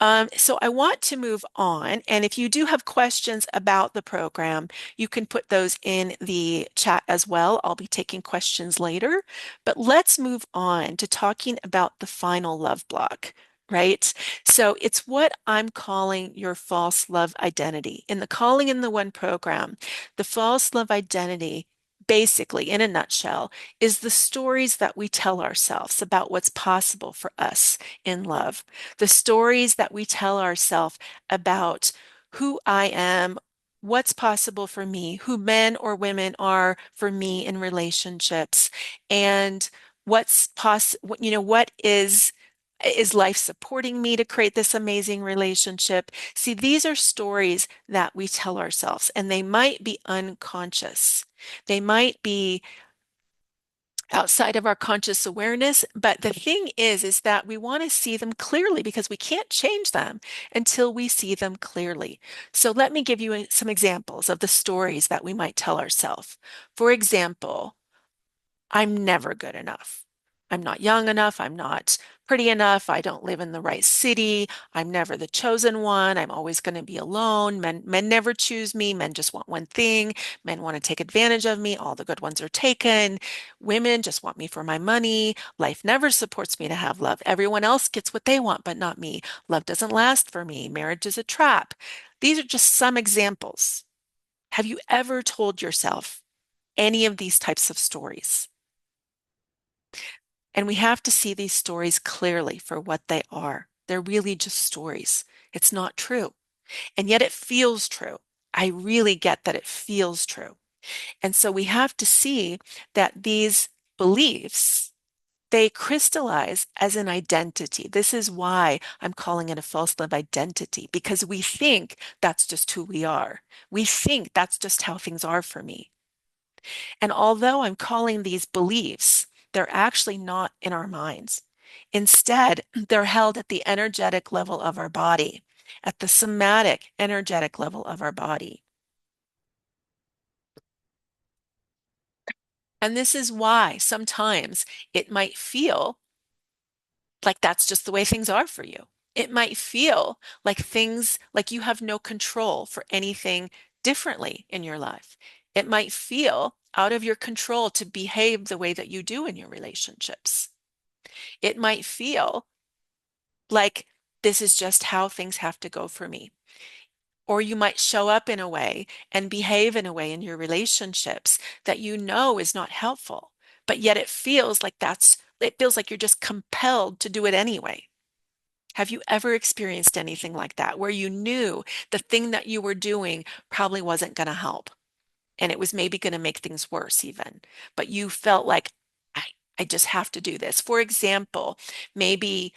So I want to move on. And if you do have questions about the program, you can put those in the chat as well. I'll be taking questions later. But let's move on to talking about the final love block. Right? So it's what I'm calling your false love identity. In the Calling in the One program, the false love identity, basically, in a nutshell, is the stories that we tell ourselves about what's possible for us in love, the stories that we tell ourselves about who I am, what's possible for me, who men or women are for me in relationships, and what's possible, what is life supporting me to create this amazing relationship? See, these are stories that we tell ourselves, and they might be unconscious. They might be outside of our conscious awareness. But the thing is that we want to see them clearly because we can't change them until we see them clearly. So let me give you some examples of the stories that we might tell ourselves. For example, I'm never good enough. I'm not young enough. I'm not pretty enough. I don't live in the right city. I'm never the chosen one. I'm always going to be alone. Men never choose me. Men just want one thing. Men want to take advantage of me. All the good ones are taken. Women just want me for my money. Life never supports me to have love. Everyone else gets what they want, but not me. Love doesn't last for me. Marriage is a trap. These are just some examples. Have you ever told yourself any of these types of stories? And we have to see these stories clearly for what they are. They're really just stories. It's not true. And yet it feels true. I really get that it feels true. And so we have to see that these beliefs, they crystallize as an identity. This is why I'm calling it a false love identity, because we think that's just who we are. We think that's just how things are for me. And although I'm calling these beliefs, they're actually not in our minds. Instead, they're held at the energetic level of our body, at the somatic energetic level of our body. And this is why sometimes it might feel like that's just the way things are for you. It might feel like things like you have no control for anything differently in your life. It might feel out of your control to behave the way that you do in your relationships. It might feel like this is just how things have to go for me. Or you might show up in a way and behave in a way in your relationships that you know is not helpful, but yet it feels like you're just compelled to do it anyway. Have you ever experienced anything like that where you knew the thing that you were doing probably wasn't going to help and it was maybe going to make things worse even, but you felt like I, I just have to do this. For example, maybe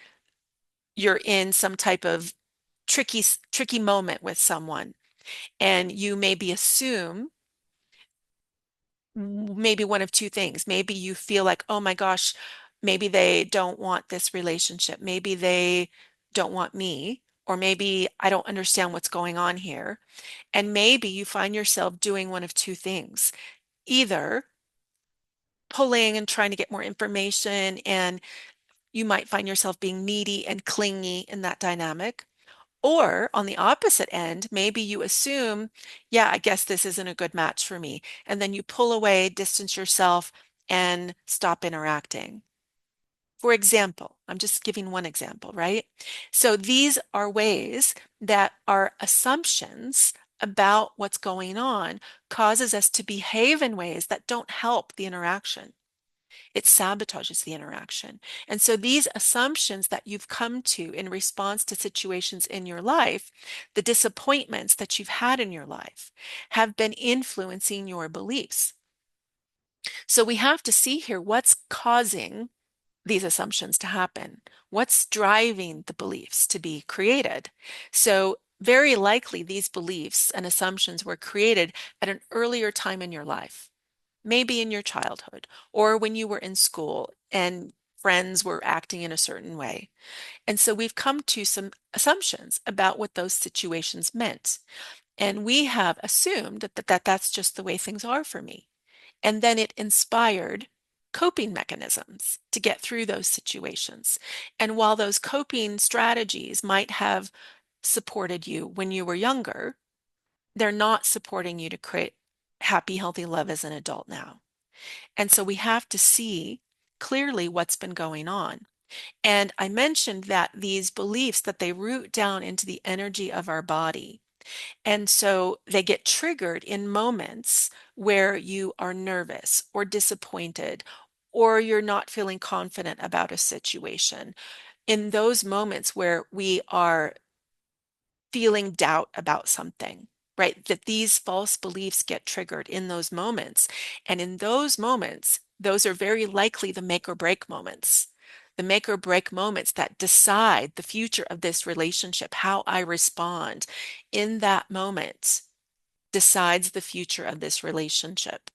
you're in some type of tricky moment with someone and you maybe assume maybe one of two things. Maybe you feel like, oh my gosh, maybe they don't want this relationship. Maybe they don't want me, or maybe I don't understand what's going on here. And maybe you find yourself doing one of two things, either pulling and trying to get more information, and you might find yourself being needy and clingy in that dynamic. Or on the opposite end, maybe you assume, yeah, I guess this isn't a good match for me. And then you pull away, distance yourself, and stop interacting. For example, I'm just giving one example, right? So these are ways that our assumptions about what's going on causes us to behave in ways that don't help the interaction. It sabotages the interaction. And so these assumptions that you've come to in response to situations in your life, the disappointments that you've had in your life, have been influencing your beliefs. So we have to see here what's causing these assumptions to happen. What's driving the beliefs to be created? So very likely these beliefs and assumptions were created at an earlier time in your life, maybe in your childhood or when you were in school and friends were acting in a certain way. And so we've come to some assumptions about what those situations meant. And we have assumed that that's just the way things are for me. And then it inspired coping mechanisms to get through those situations. And while those coping strategies might have supported you when you were younger, they're not supporting you to create happy, healthy love as an adult now. And so we have to see clearly what's been going on. And I mentioned that these beliefs that they root down into the energy of our body. And so they get triggered in moments where you are nervous or disappointed, or you're not feeling confident about a situation. In those moments where we are feeling doubt about something, right? That these false beliefs get triggered in those moments. And in those moments, those are very likely the make or break moments. The make or break moments that decide the future of this relationship, how I respond in that moment decides the future of this relationship.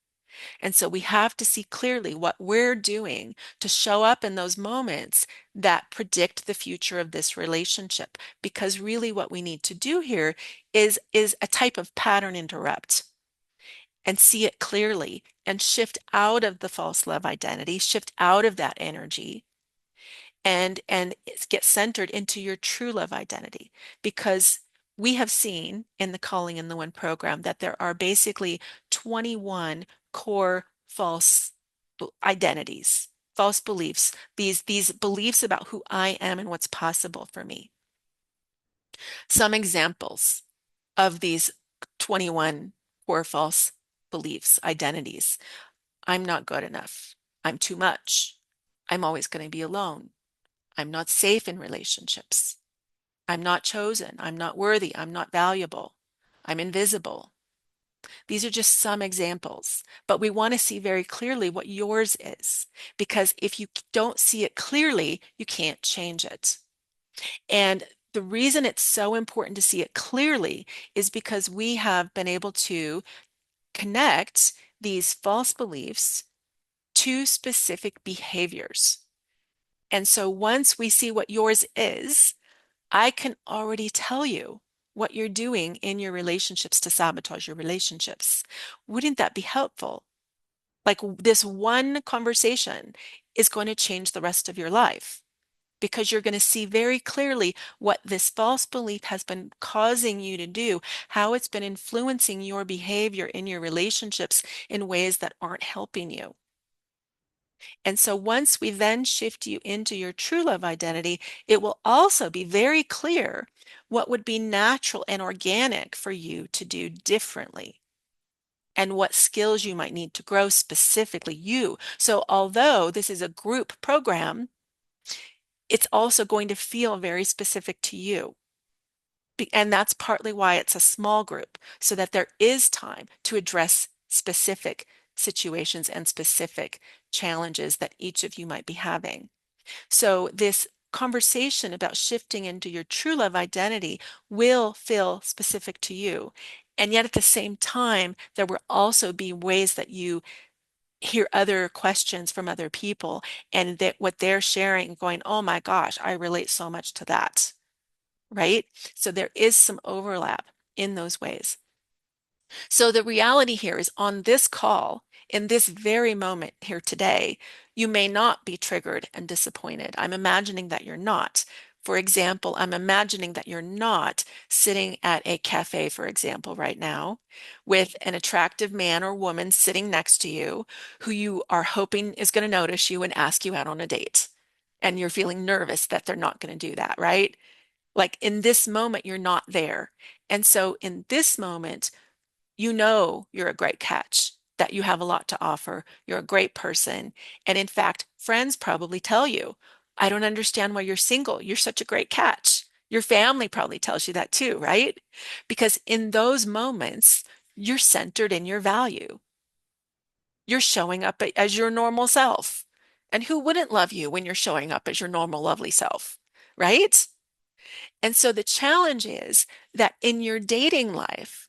And so we have to see clearly what we're doing to show up in those moments that predict the future of this relationship. Because really what we need to do here is a type of pattern interrupt and see it clearly and shift out of the false love identity, shift out of that energy and get centered into your true love identity. Because we have seen in the Calling in the One program that there are basically 21 core false identities, false beliefs, these beliefs about who I am and what's possible for me. Some examples of these 21 core false beliefs, identities. I'm not good enough. I'm too much. I'm always going to be alone. I'm not safe in relationships. I'm not chosen. I'm not worthy. I'm not valuable. I'm invisible. These are just some examples, but we want to see very clearly what yours is, because if you don't see it clearly, you can't change it. And the reason it's so important to see it clearly is because we have been able to connect these false beliefs to specific behaviors. And so once we see what yours is, I can already tell you what you're doing in your relationships to sabotage your relationships. Wouldn't that be helpful? Like this one conversation is going to change the rest of your life because you're going to see very clearly what this false belief has been causing you to do, how it's been influencing your behavior in your relationships in ways that aren't helping you. And so once we then shift you into your true love identity, it will also be very clear what would be natural and organic for you to do differently and what skills you might need to grow specifically you. So although this is a group program, it's also going to feel very specific to you. And that's partly why it's a small group, so that there is time to address specific situations and specific challenges that each of you might be having. So this conversation about shifting into your true love identity will feel specific to you. And yet at the same time, there will also be ways that you hear other questions from other people and that what they're sharing going, oh my gosh, I relate so much to that, right? So there is some overlap in those ways. So the reality here is on this call, in this very moment here today, you may not be triggered and disappointed. I'm imagining that you're not. For example, I'm imagining that you're not sitting at a cafe, for example, right now, with an attractive man or woman sitting next to you who you are hoping is going to notice you and ask you out on a date. And you're feeling nervous that they're not going to do that, right? Like in this moment, you're not there. And so in this moment, you know you're a great catch, that you have a lot to offer. You're a great person. And in fact, friends probably tell you, I don't understand why you're single. You're such a great catch. Your family probably tells you that too, right? Because in those moments, you're centered in your value. You're showing up as your normal self. And who wouldn't love you when you're showing up as your normal, lovely self, right? And so the challenge is that in your dating life,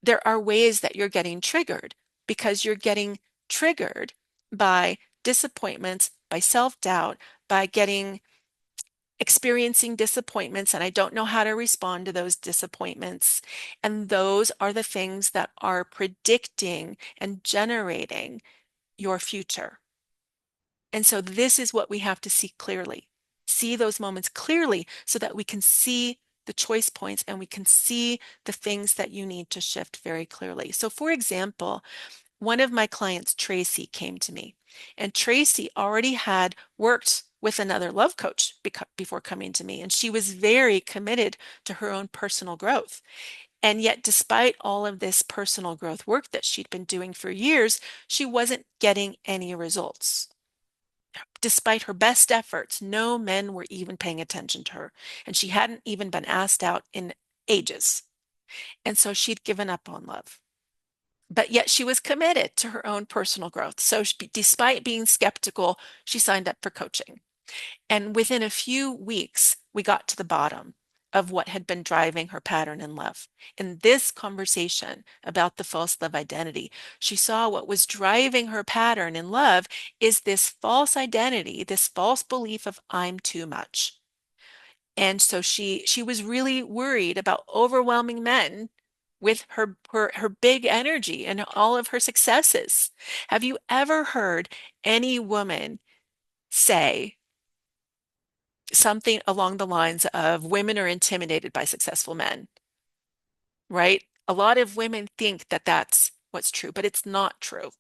there are ways that you're getting triggered because you're getting triggered by disappointments, by self-doubt, by experiencing disappointments, and I don't know how to respond to those disappointments. And those are the things that are predicting and generating your future. And so this is what we have to see clearly. See those moments clearly so that we can see the choice points and we can see the things that you need to shift very clearly. So for example, one of my clients, Tracy, came to me, and Tracy already had worked with another love coach before coming to me, and she was very committed to her own personal growth. And yet, despite all of this personal growth work that she'd been doing for years, she wasn't getting any results. Despite her best efforts, no men were even paying attention to her, and she hadn't even been asked out in ages. And so she'd given up on love. But yet she was committed to her own personal growth. So despite being skeptical, she signed up for coaching. And within a few weeks, we got to the bottom of what had been driving her pattern in love. In this conversation about the false love identity, she saw what was driving her pattern in love is this false identity, this false belief of I'm too much. And so she was really worried about overwhelming men with her big energy and all of her successes. Have you ever heard any woman say something along the lines of women are intimidated by successful men, right? A lot of women think that that's what's true, but it's not true.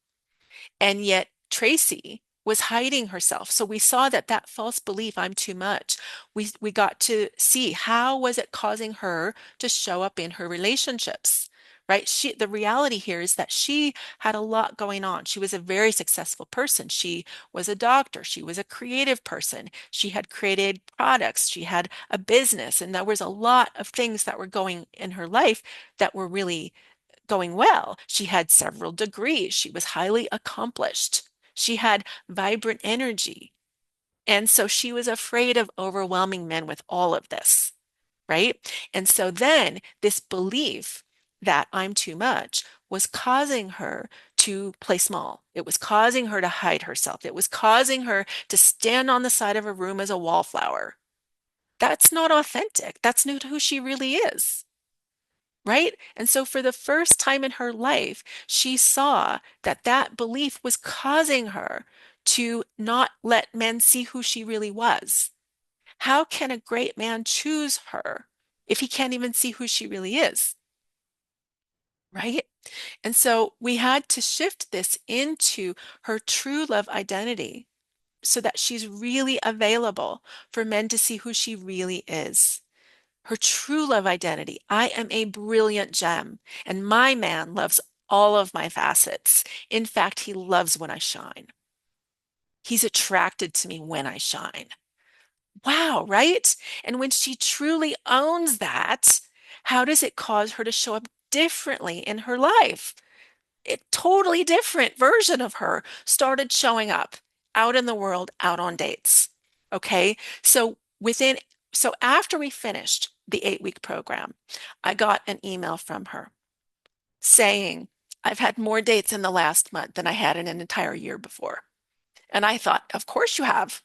And yet Tracy was hiding herself. So we saw that that false belief, I'm too much, we got to see how was it causing her to show up in her relationships, right? The reality here is that she had a lot going on. She was a very successful person. She was a doctor. She was a creative person. She had created products. She had a business, and there was a lot of things that were going in her life that were really going well. She had several degrees. She was highly accomplished. She had vibrant energy. And so she was afraid of overwhelming men with all of this, right? And so then this belief that I'm too much was causing her to play small. It was causing her to hide herself. It was causing her to stand on the side of a room as a wallflower. That's not authentic. That's not who she really is. Right? And so for the first time in her life, she saw that that belief was causing her to not let men see who she really was. How can a great man choose her if he can't even see who she really is? Right? And so we had to shift this into her true love identity so that she's really available for men to see who she really is. Her true love identity. I am a brilliant gem, and my man loves all of my facets. In fact, he loves when I shine. He's attracted to me when I shine. Wow, right? And when she truly owns that, how does it cause her to show up differently in her life? A totally different version of her started showing up out in the world, out on dates. Okay. So after we finished the 8-week program, I got an email from her saying, I've had more dates in the last month than I had in an entire year before. And I thought, of course you have.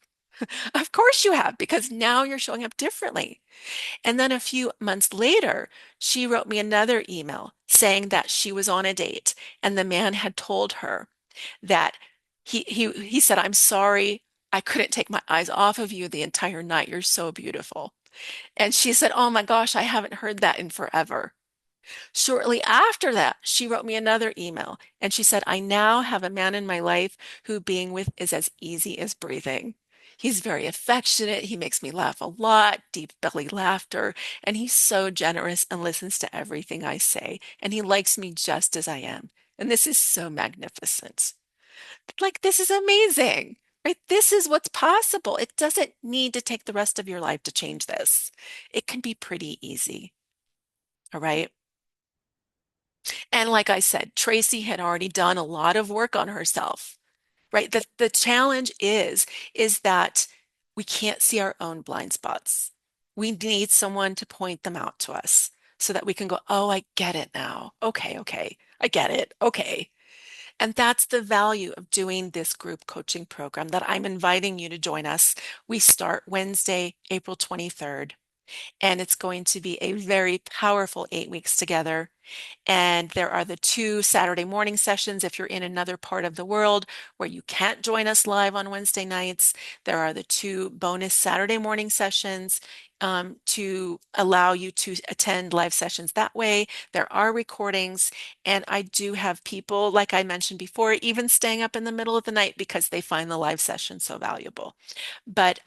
Of course you have, because now you're showing up differently. And then a few months later, she wrote me another email saying that she was on a date and the man had told her that he said, I'm sorry, I couldn't take my eyes off of you the entire night. You're so beautiful. And she said, oh my gosh, I haven't heard that in forever. Shortly after that, she wrote me another email and she said, I now have a man in my life who being with is as easy as breathing. He's very affectionate. He makes me laugh a lot, deep belly laughter, and he's so generous and listens to everything I say. And he likes me just as I am. And this is so magnificent. Like, this is amazing, right? This is what's possible. It doesn't need to take the rest of your life to change this. It can be pretty easy. All right. And like I said, Tracy had already done a lot of work on herself, right? The challenge is that we can't see our own blind spots. We need someone to point them out to us so that we can go, oh, I get it now. Okay, okay. I get it. Okay. And that's the value of doing this group coaching program that I'm inviting you to join us. We start Wednesday, April 23rd, and it's going to be a very powerful 8 weeks together. And there are the two Saturday morning sessions if you're in another part of the world where you can't join us live on Wednesday nights. There are the two bonus Saturday morning sessions to allow you to attend live sessions that way. There are recordings, and I do have people, like I mentioned before, even staying up in the middle of the night because they find the live session so valuable. But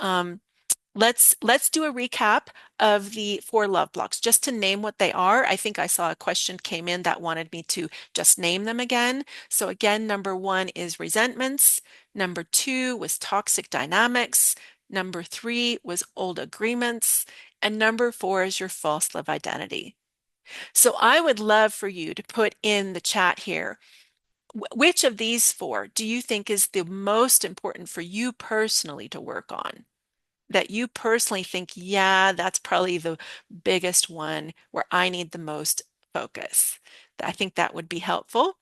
let's do a recap of the four love blocks, just to name what they are. I think I saw a question came in that wanted me to just name them again. So again, number one is resentments. Number two was toxic dynamics. Number three was old agreements. And number four is your false love identity. So I would love for you to put in the chat here, which of these four do you think is the most important for you personally to work on? That you personally think, yeah, that's probably the biggest one where I need the most focus. I think that would be helpful.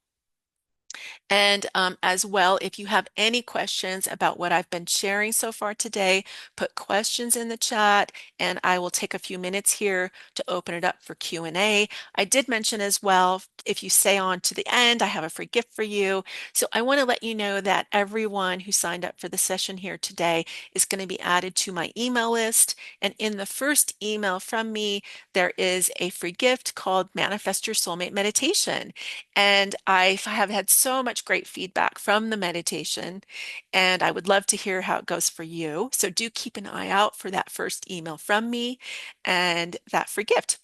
And as well, if you have any questions about what I've been sharing so far today, put questions in the chat and I will take a few minutes here to open it up for Q&A. I did mention as well, if you stay on to the end, I have a free gift for you. So I want to let you know that everyone who signed up for the session here today is going to be added to my email list. And in the first email from me, there is a free gift called Manifest Your Soulmate Meditation. And I have had so much great feedback from the meditation, and I would love to hear how it goes for you. So do keep an eye out for that first email from me and that free gift.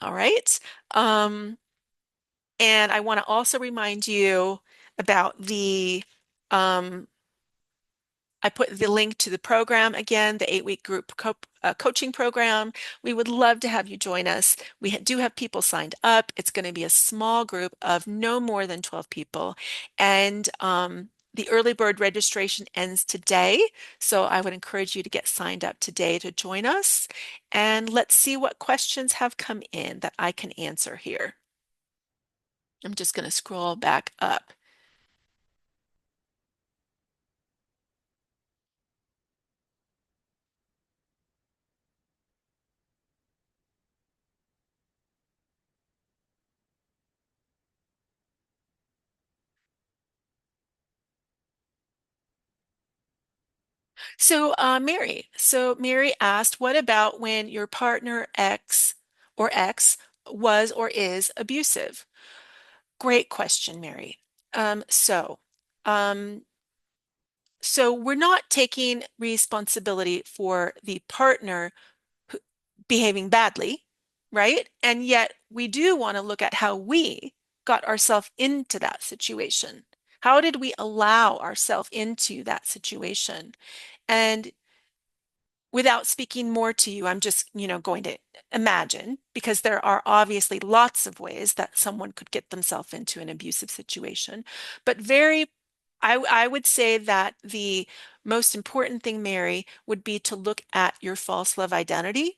All right. Um, and I want to also remind you about um, I put the link to the program again, the 8-week group coaching program. We would love to have you join us. We do have people signed up. It's going to be a small group of no more than 12 people. And the early bird registration ends today. So I would encourage you to get signed up today to join us. And let's see what questions have come in that I can answer here. I'm just going to scroll back up. So Mary asked, what about when your partner X was or is abusive? Great question, Mary. Um, so, um, so we're not taking responsibility for the partner who, behaving badly, right? And yet we do want to look at how we got ourselves into that situation. How did we allow ourselves into that situation? And without speaking more to you, I'm just, going to imagine because there are obviously lots of ways that someone could get themselves into an abusive situation. But I would say that the most important thing, Mary, would be to look at your false love identity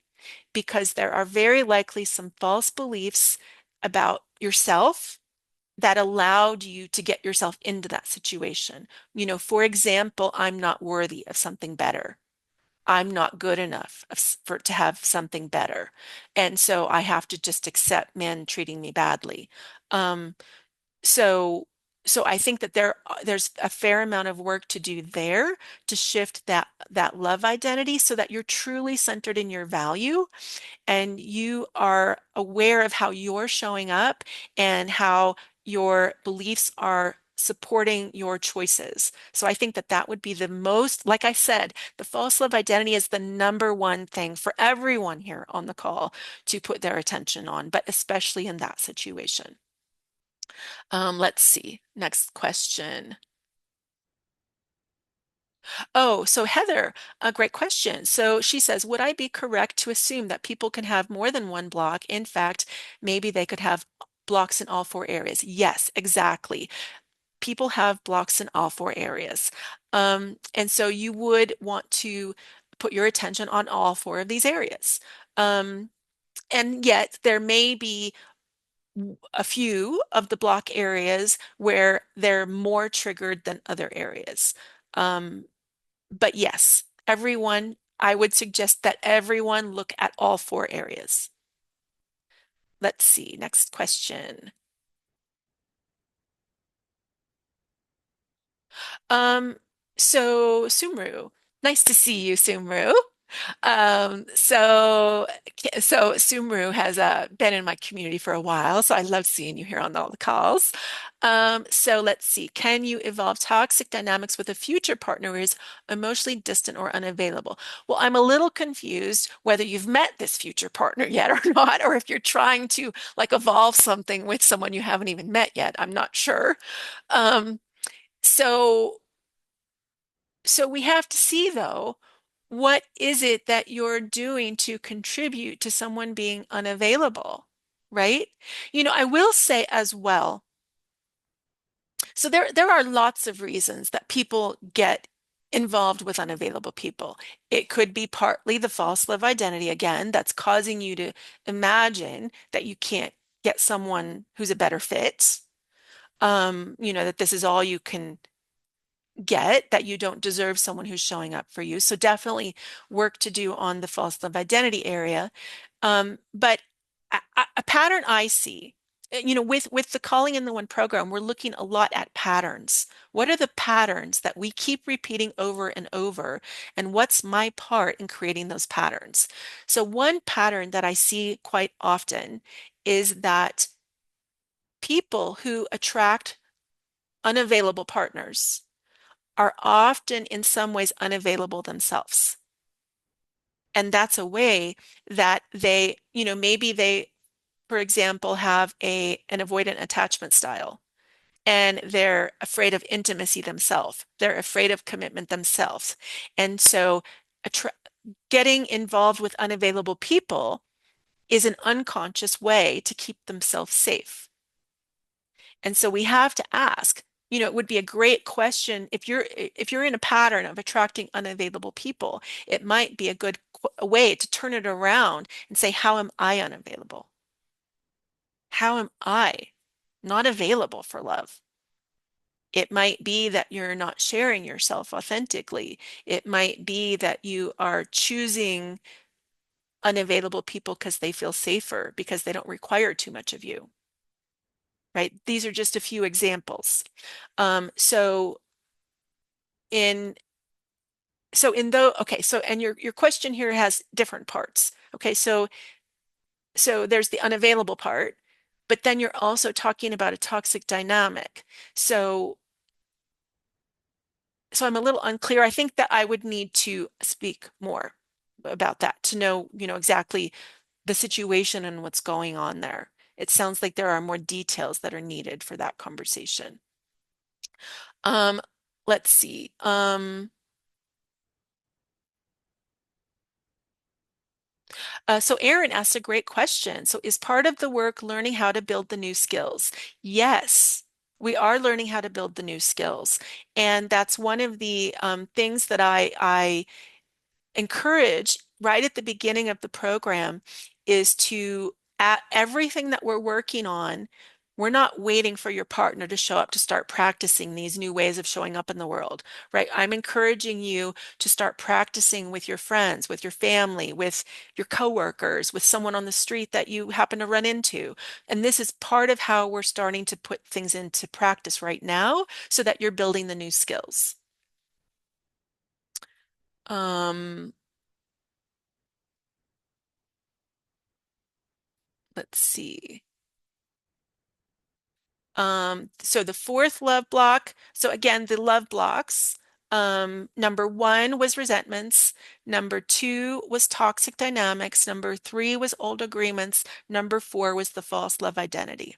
because there are very likely some false beliefs about yourself that allowed you to get yourself into that situation. For example, I'm not worthy of something better. I'm not good enough for to have something better. And so I have to just accept men treating me badly. Um, so so I think that there's a fair amount of work to do there to shift that love identity so that you're truly centered in your value and you are aware of how you're showing up and how your beliefs are supporting your choices. So I think that that would be the most, like I said, the false love identity is the number one thing for everyone here on the call to put their attention on, but especially in that situation. Let's see. Next question. Oh, so Heather, a great question. So she says, would I be correct to assume that people can have more than one block? In fact, maybe they could have blocks in all four areas. Yes, exactly. People have blocks in all four areas. And so you would want to put your attention on all four of these areas. Um, and yet there may be a few of the block areas where they're more triggered than other areas. Um, but yes, I would suggest that everyone look at all four areas. Let's see. Next question. Um, so Sumru, nice to see you, Sumru. So Sumru has been in my community for a while, so I love seeing you here on all the calls. So let's see. Can you evolve toxic dynamics with a future partner who is emotionally distant or unavailable? Well, I'm a little confused whether you've met this future partner yet or not, or if you're trying to like evolve something with someone you haven't even met yet. I'm not sure. Um, so so we have to see, though, what is it that you're doing to contribute to someone being unavailable, right? I will say as well, so there are lots of reasons that people get involved with unavailable people. It could be partly the false love identity, again, that's causing you to imagine that you can't get someone who's a better fit. That this is all you can get, that you don't deserve someone who's showing up for you. So definitely work to do on the false love identity area. But a pattern I see, with the Calling in the One program, we're looking a lot at patterns. What are the patterns that we keep repeating over and over? And what's my part in creating those patterns? So one pattern that I see quite often is that people who attract unavailable partners are often in some ways unavailable themselves. And that's a way that maybe they, for example, have an avoidant attachment style and they're afraid of intimacy themselves. They're afraid of commitment themselves. And so attra getting involved with unavailable people is an unconscious way to keep themselves safe. And so we have to ask, it would be a great question if you're in a pattern of attracting unavailable people, it might be a good way to turn it around and say, how am I unavailable? How am I not available for love? It might be that you're not sharing yourself authentically. It might be that you are choosing unavailable people because they feel safer, because they don't require too much of you, right? These are just a few examples. So in okay, so and your question here has different parts. Okay, so there's the unavailable part, but then you're also talking about a toxic dynamic. So so I'm a little unclear. I think that I would need to speak more about that to know, exactly the situation and what's going on there. It sounds like there are more details that are needed for that conversation. Um, let's see. So Aaron asked a great question. So is part of the work learning how to build the new skills? Yes, we are learning how to build the new skills. And that's one of the things that I encourage right at the beginning of the program is to at everything that we're working on, we're not waiting for your partner to show up to start practicing these new ways of showing up in the world, right? I'm encouraging you to start practicing with your friends, with your family, with your coworkers, with someone on the street that you happen to run into. And this is part of how we're starting to put things into practice right now so that you're building the new skills. Um, let's see. So the fourth love block, so again, the love blocks, number one was resentments, number two was toxic dynamics, number three was old agreements, number four was the false love identity.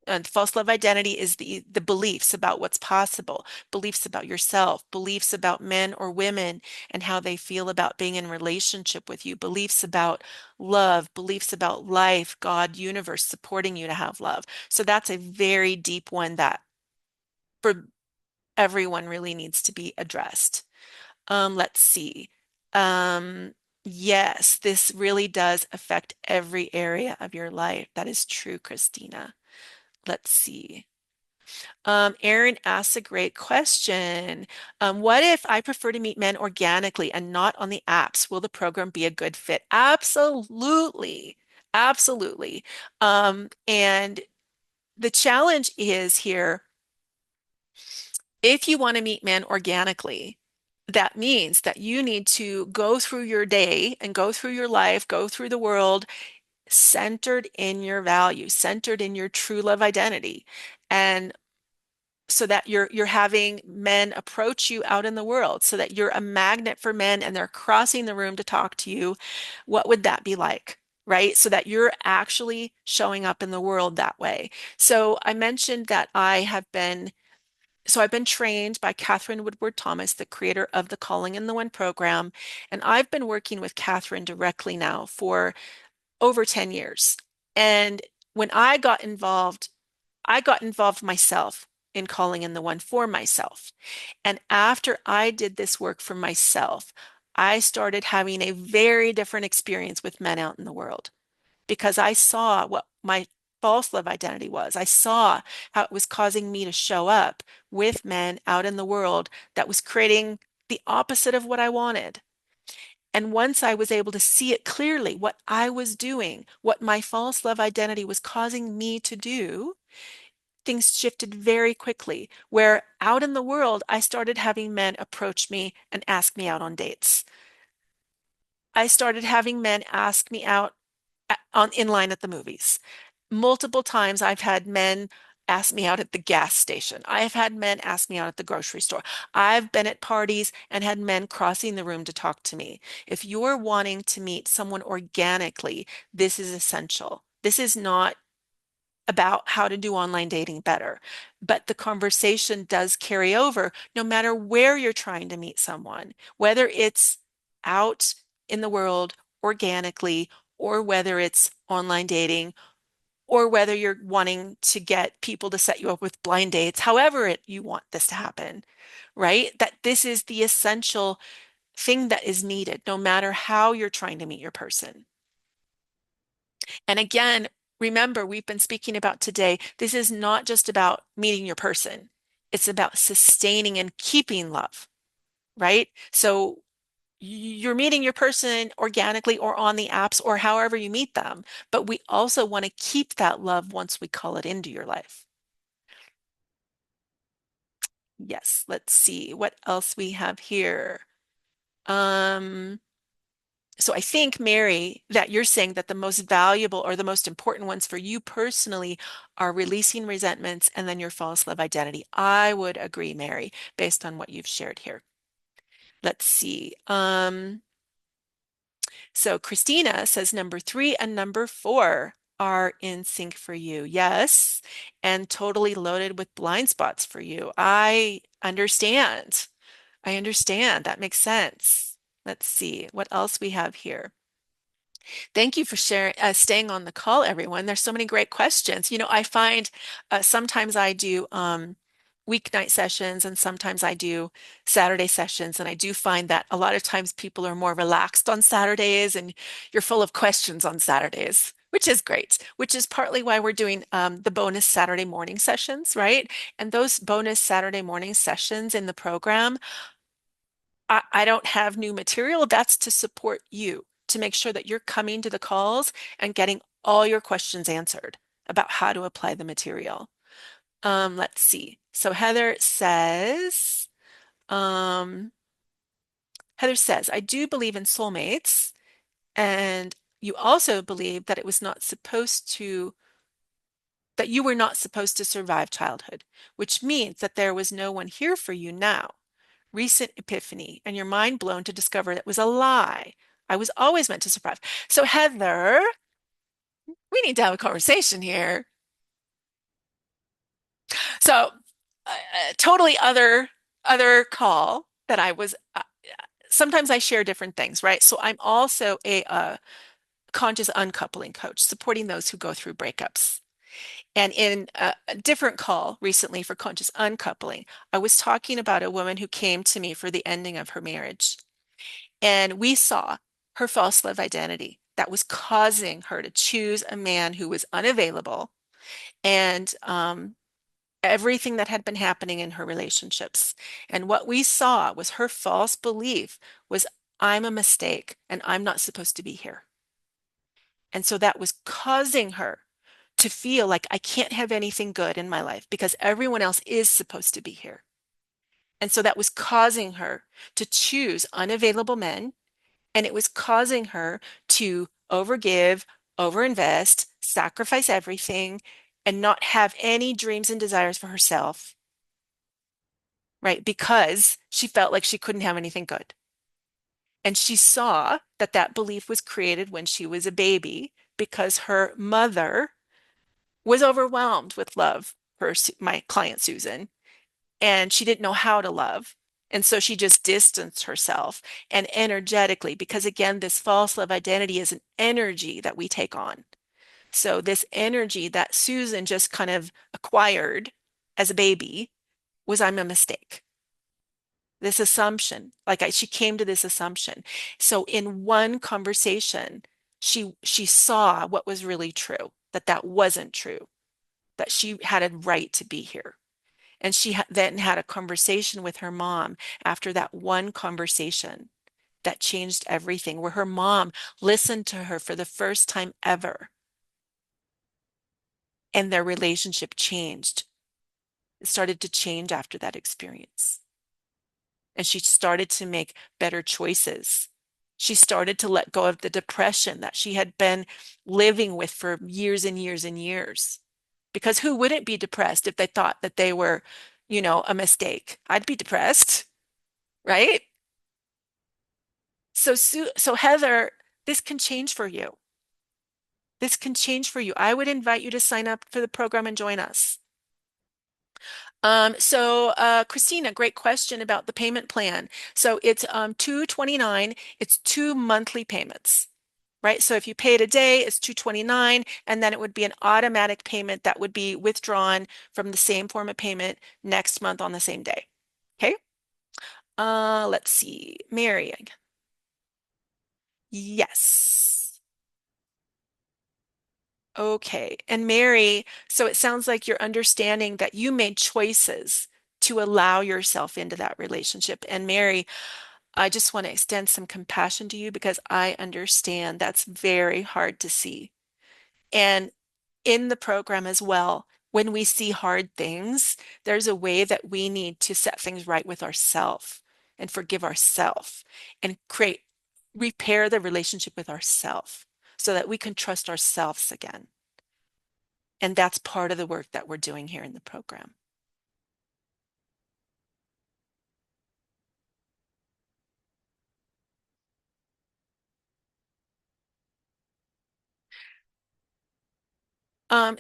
And false love identity is the beliefs about what's possible, beliefs about yourself, beliefs about men or women and how they feel about being in relationship with you, beliefs about love, beliefs about life, God, universe supporting you to have love. So that's a very deep one that for everyone really needs to be addressed. Let's see. Um, yes, this really does affect every area of your life. That is true, Christina. Let's see. Aaron asks a great question. What if I prefer to meet men organically and not on the apps? Will the program be a good fit? Absolutely. Absolutely. And the challenge is here, if you want to meet men organically, that means that you need to go through your day and go through your life, go through the world centered in your values, centered in your true love identity. And so that you're having men approach you out in the world so that you're a magnet for men and they're crossing the room to talk to you. What would that be like? Right? So that you're actually showing up in the world that way. So I mentioned that I've been trained by Catherine Woodward Thomas, the creator of the Calling in the One program, and I've been working with Catherine directly now for over 10 years. And when I got involved myself in calling in the one for myself. And after I did this work for myself, I started having a very different experience with men out in the world because I saw what my false love identity was. I saw how it was causing me to show up with men out in the world that was creating the opposite of what I wanted. And once I was able to see it clearly, what I was doing, what my false love identity was causing me to do, things shifted very quickly. Where out in the world, I started having men approach me and ask me out on dates. I started having men ask me out on in line at the movies. Multiple times I've had men ask me out at the gas station. I have had men ask me out at the grocery store. I've been at parties and had men crossing the room to talk to me. If you're wanting to meet someone organically, this is essential. This is not about how to do online dating better. But the conversation does carry over no matter where you're trying to meet someone, whether it's out in the world organically or whether it's online dating or whether you're wanting to get people to set you up with blind dates, however you want this to happen, right? That this is the essential thing that is needed no matter how you're trying to meet your person. And again, remember, we've been speaking about today, this is not just about meeting your person. It's about sustaining and keeping love, right? So you're meeting your person organically or on the apps or however you meet them, but we also want to keep that love once we call it into your life. Yes, let's see what else we have here. Um, So I think, Mary, that you're saying that the most valuable or the most important ones for you personally are releasing resentments and then your false love identity. I would agree, Mary, based on what you've shared here. Let's see. So Christina says number 3 and number 4 are in sync for you. Yes, and totally loaded with blind spots for you. I understand. I understand. That makes sense. Let's see what else we have here. Thank you for sharing, staying on the call, everyone. There's so many great questions. I find sometimes I do weeknight sessions and sometimes I do Saturday sessions. And I do find that a lot of times people are more relaxed on Saturdays and you're full of questions on Saturdays, which is great, which is partly why we're doing the bonus Saturday morning sessions, right? And those bonus Saturday morning sessions in the program I don't have new material. That's to support you, to make sure that you're coming to the calls and getting all your questions answered about how to apply the material. Let's see. So um, Heather says, I do believe in soulmates, and you also believe that it was not supposed to, that you were not supposed to survive childhood, which means that there was no one here for you now. Recent epiphany and your mind blown to discover that was a lie. I was always meant to survive. So, Heather, we need to have a conversation here. So, totally other call that I was. Sometimes I share different things, right? So, I'm also a conscious uncoupling coach, supporting those who go through breakups. And in a different call recently for conscious uncoupling, I was talking about a woman who came to me for the ending of her marriage. And we saw her false love identity that was causing her to choose a man who was unavailable and everything that had been happening in her relationships. And what we saw was her false belief was, I'm a mistake and I'm not supposed to be here. And so that was causing her to feel like I can't have anything good in my life because everyone else is supposed to be here. And so that was causing her to choose unavailable men. And it was causing her to overgive, overinvest, sacrifice everything, and not have any dreams and desires for herself, right? Because she felt like she couldn't have anything good. And she saw that that belief was created when she was a baby because her mother was overwhelmed with love for my client Susan, and she didn't know how to love. And so she just distanced herself and energetically, because again, this false love identity is an energy that we take on. So this energy that Susan just kind of acquired as a baby was, I'm a mistake. This assumption, she came to this assumption. So in one conversation, she saw what was really true, that that wasn't true, that she had a right to be here. And she then had a conversation with her mom after that one conversation that changed everything, where her mom listened to her for the first time ever, and their relationship changed. It started to change after that experience. And she started to make better choices. She started to let go of the depression that she had been living with for years and years and years. Because who wouldn't be depressed if they thought that they were, a mistake? I'd be depressed, right? So Heather, this can change for you. This can change for you. I would invite you to sign up for the program and join us. Christina, great question about the payment plan. So it's 229. It's 2 monthly payments, right? So if you paid a day, it's 229, and then it would be an automatic payment that would be withdrawn from the same form of payment next month on the same day. Okay. Let's see. Mary. Yes. Okay. And Mary, so it sounds like you're understanding that you made choices to allow yourself into that relationship. And Mary, I just want to extend some compassion to you because I understand that's very hard to see. And in the program as well, when we see hard things, there's a way that we need to set things right with ourselves and forgive ourselves and repair the relationship with ourselves so that we can trust ourselves again. And that's part of the work that we're doing here in the program.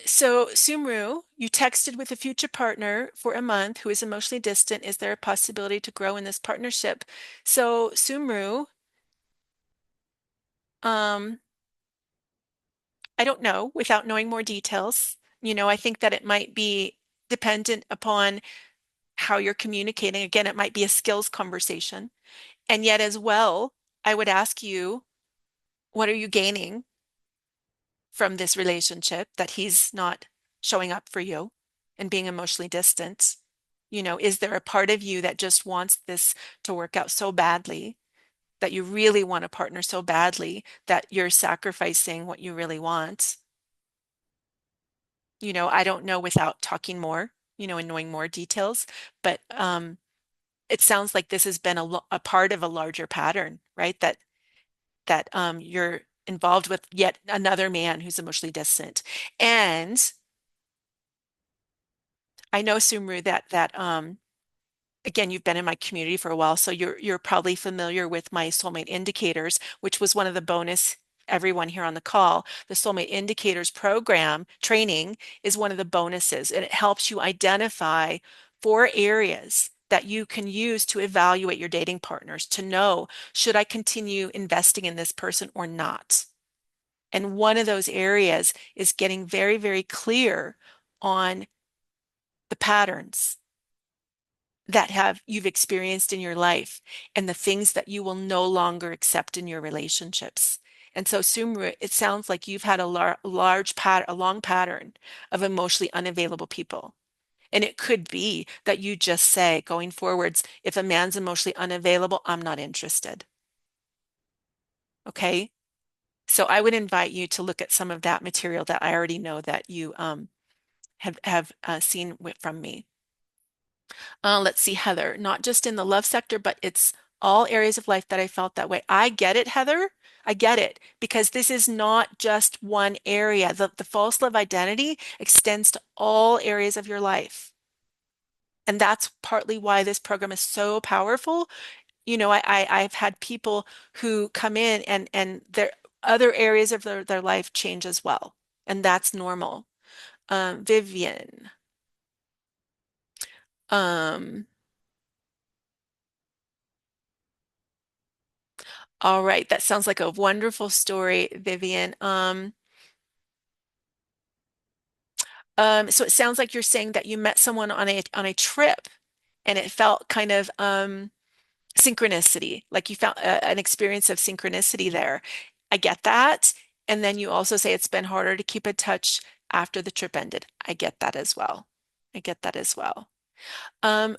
So Sumru, you texted with a future partner for a month who is emotionally distant. Is there a possibility to grow in this partnership? So Sumru, um, I don't know without knowing more details. I think that it might be dependent upon how you're communicating. Again, it might be a skills conversation. And yet as well, I would ask you, what are you gaining from this relationship that he's not showing up for you and being emotionally distant? Is there a part of you that just wants this to work out so badly, that you really want a partner so badly that you're sacrificing what you really want? I don't know without talking more, and knowing more details, but it sounds like this has been a part of a larger pattern, right? That you're involved with yet another man who's emotionally distant. And I know, Sumru, that again, you've been in my community for a while, so you're probably familiar with my Soulmate Indicators, which was one of the bonus everyone here on the call. The Soulmate Indicators program training is one of the bonuses, and it helps you identify 4 areas that you can use to evaluate your dating partners to know, should I continue investing in this person or not? And one of those areas is getting very, very clear on the patterns that have you've experienced in your life and the things that you will no longer accept in your relationships. And so, Sumru, it sounds like you've had a long pattern of emotionally unavailable people. And it could be that you just say going forwards, if a man's emotionally unavailable, I'm not interested. Okay. So I would invite you to look at some of that material that I already know that you have seen from me. Let's see, Heather, not just in the love sector, but it's all areas of life that I felt that way. I get it, Heather. I get it because this is not just one area. The false love identity extends to all areas of your life. And that's partly why this program is so powerful. I've had people who come in and their other areas of their life change as well. And that's normal. Vivian. Um, all right, that sounds like a wonderful story, Vivian. So it sounds like you're saying that you met someone on a trip and it felt kind of synchronicity, like you found an experience of synchronicity there. I get that. And then you also say it's been harder to keep in touch after the trip ended. I get that as well. I get that as well.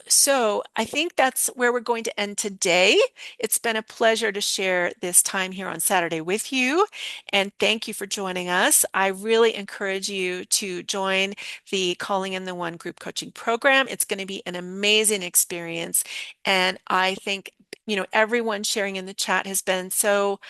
So I think that's where we're going to end today. It's been a pleasure to share this time here on Saturday with you, and thank you for joining us. I really encourage you to join the Calling in the One group coaching program. It's going to be an amazing experience, and I think, everyone sharing in the chat has been so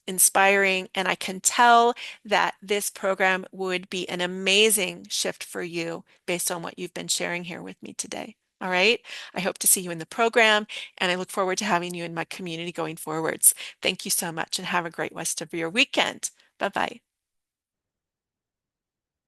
inspiring, and I can tell that this program would be an amazing shift for you based on what you've been sharing here with me today. All right. I hope to see you in the program, and I look forward to having you in my community going forwards. Thank you so much and have a great rest of your weekend. Bye bye.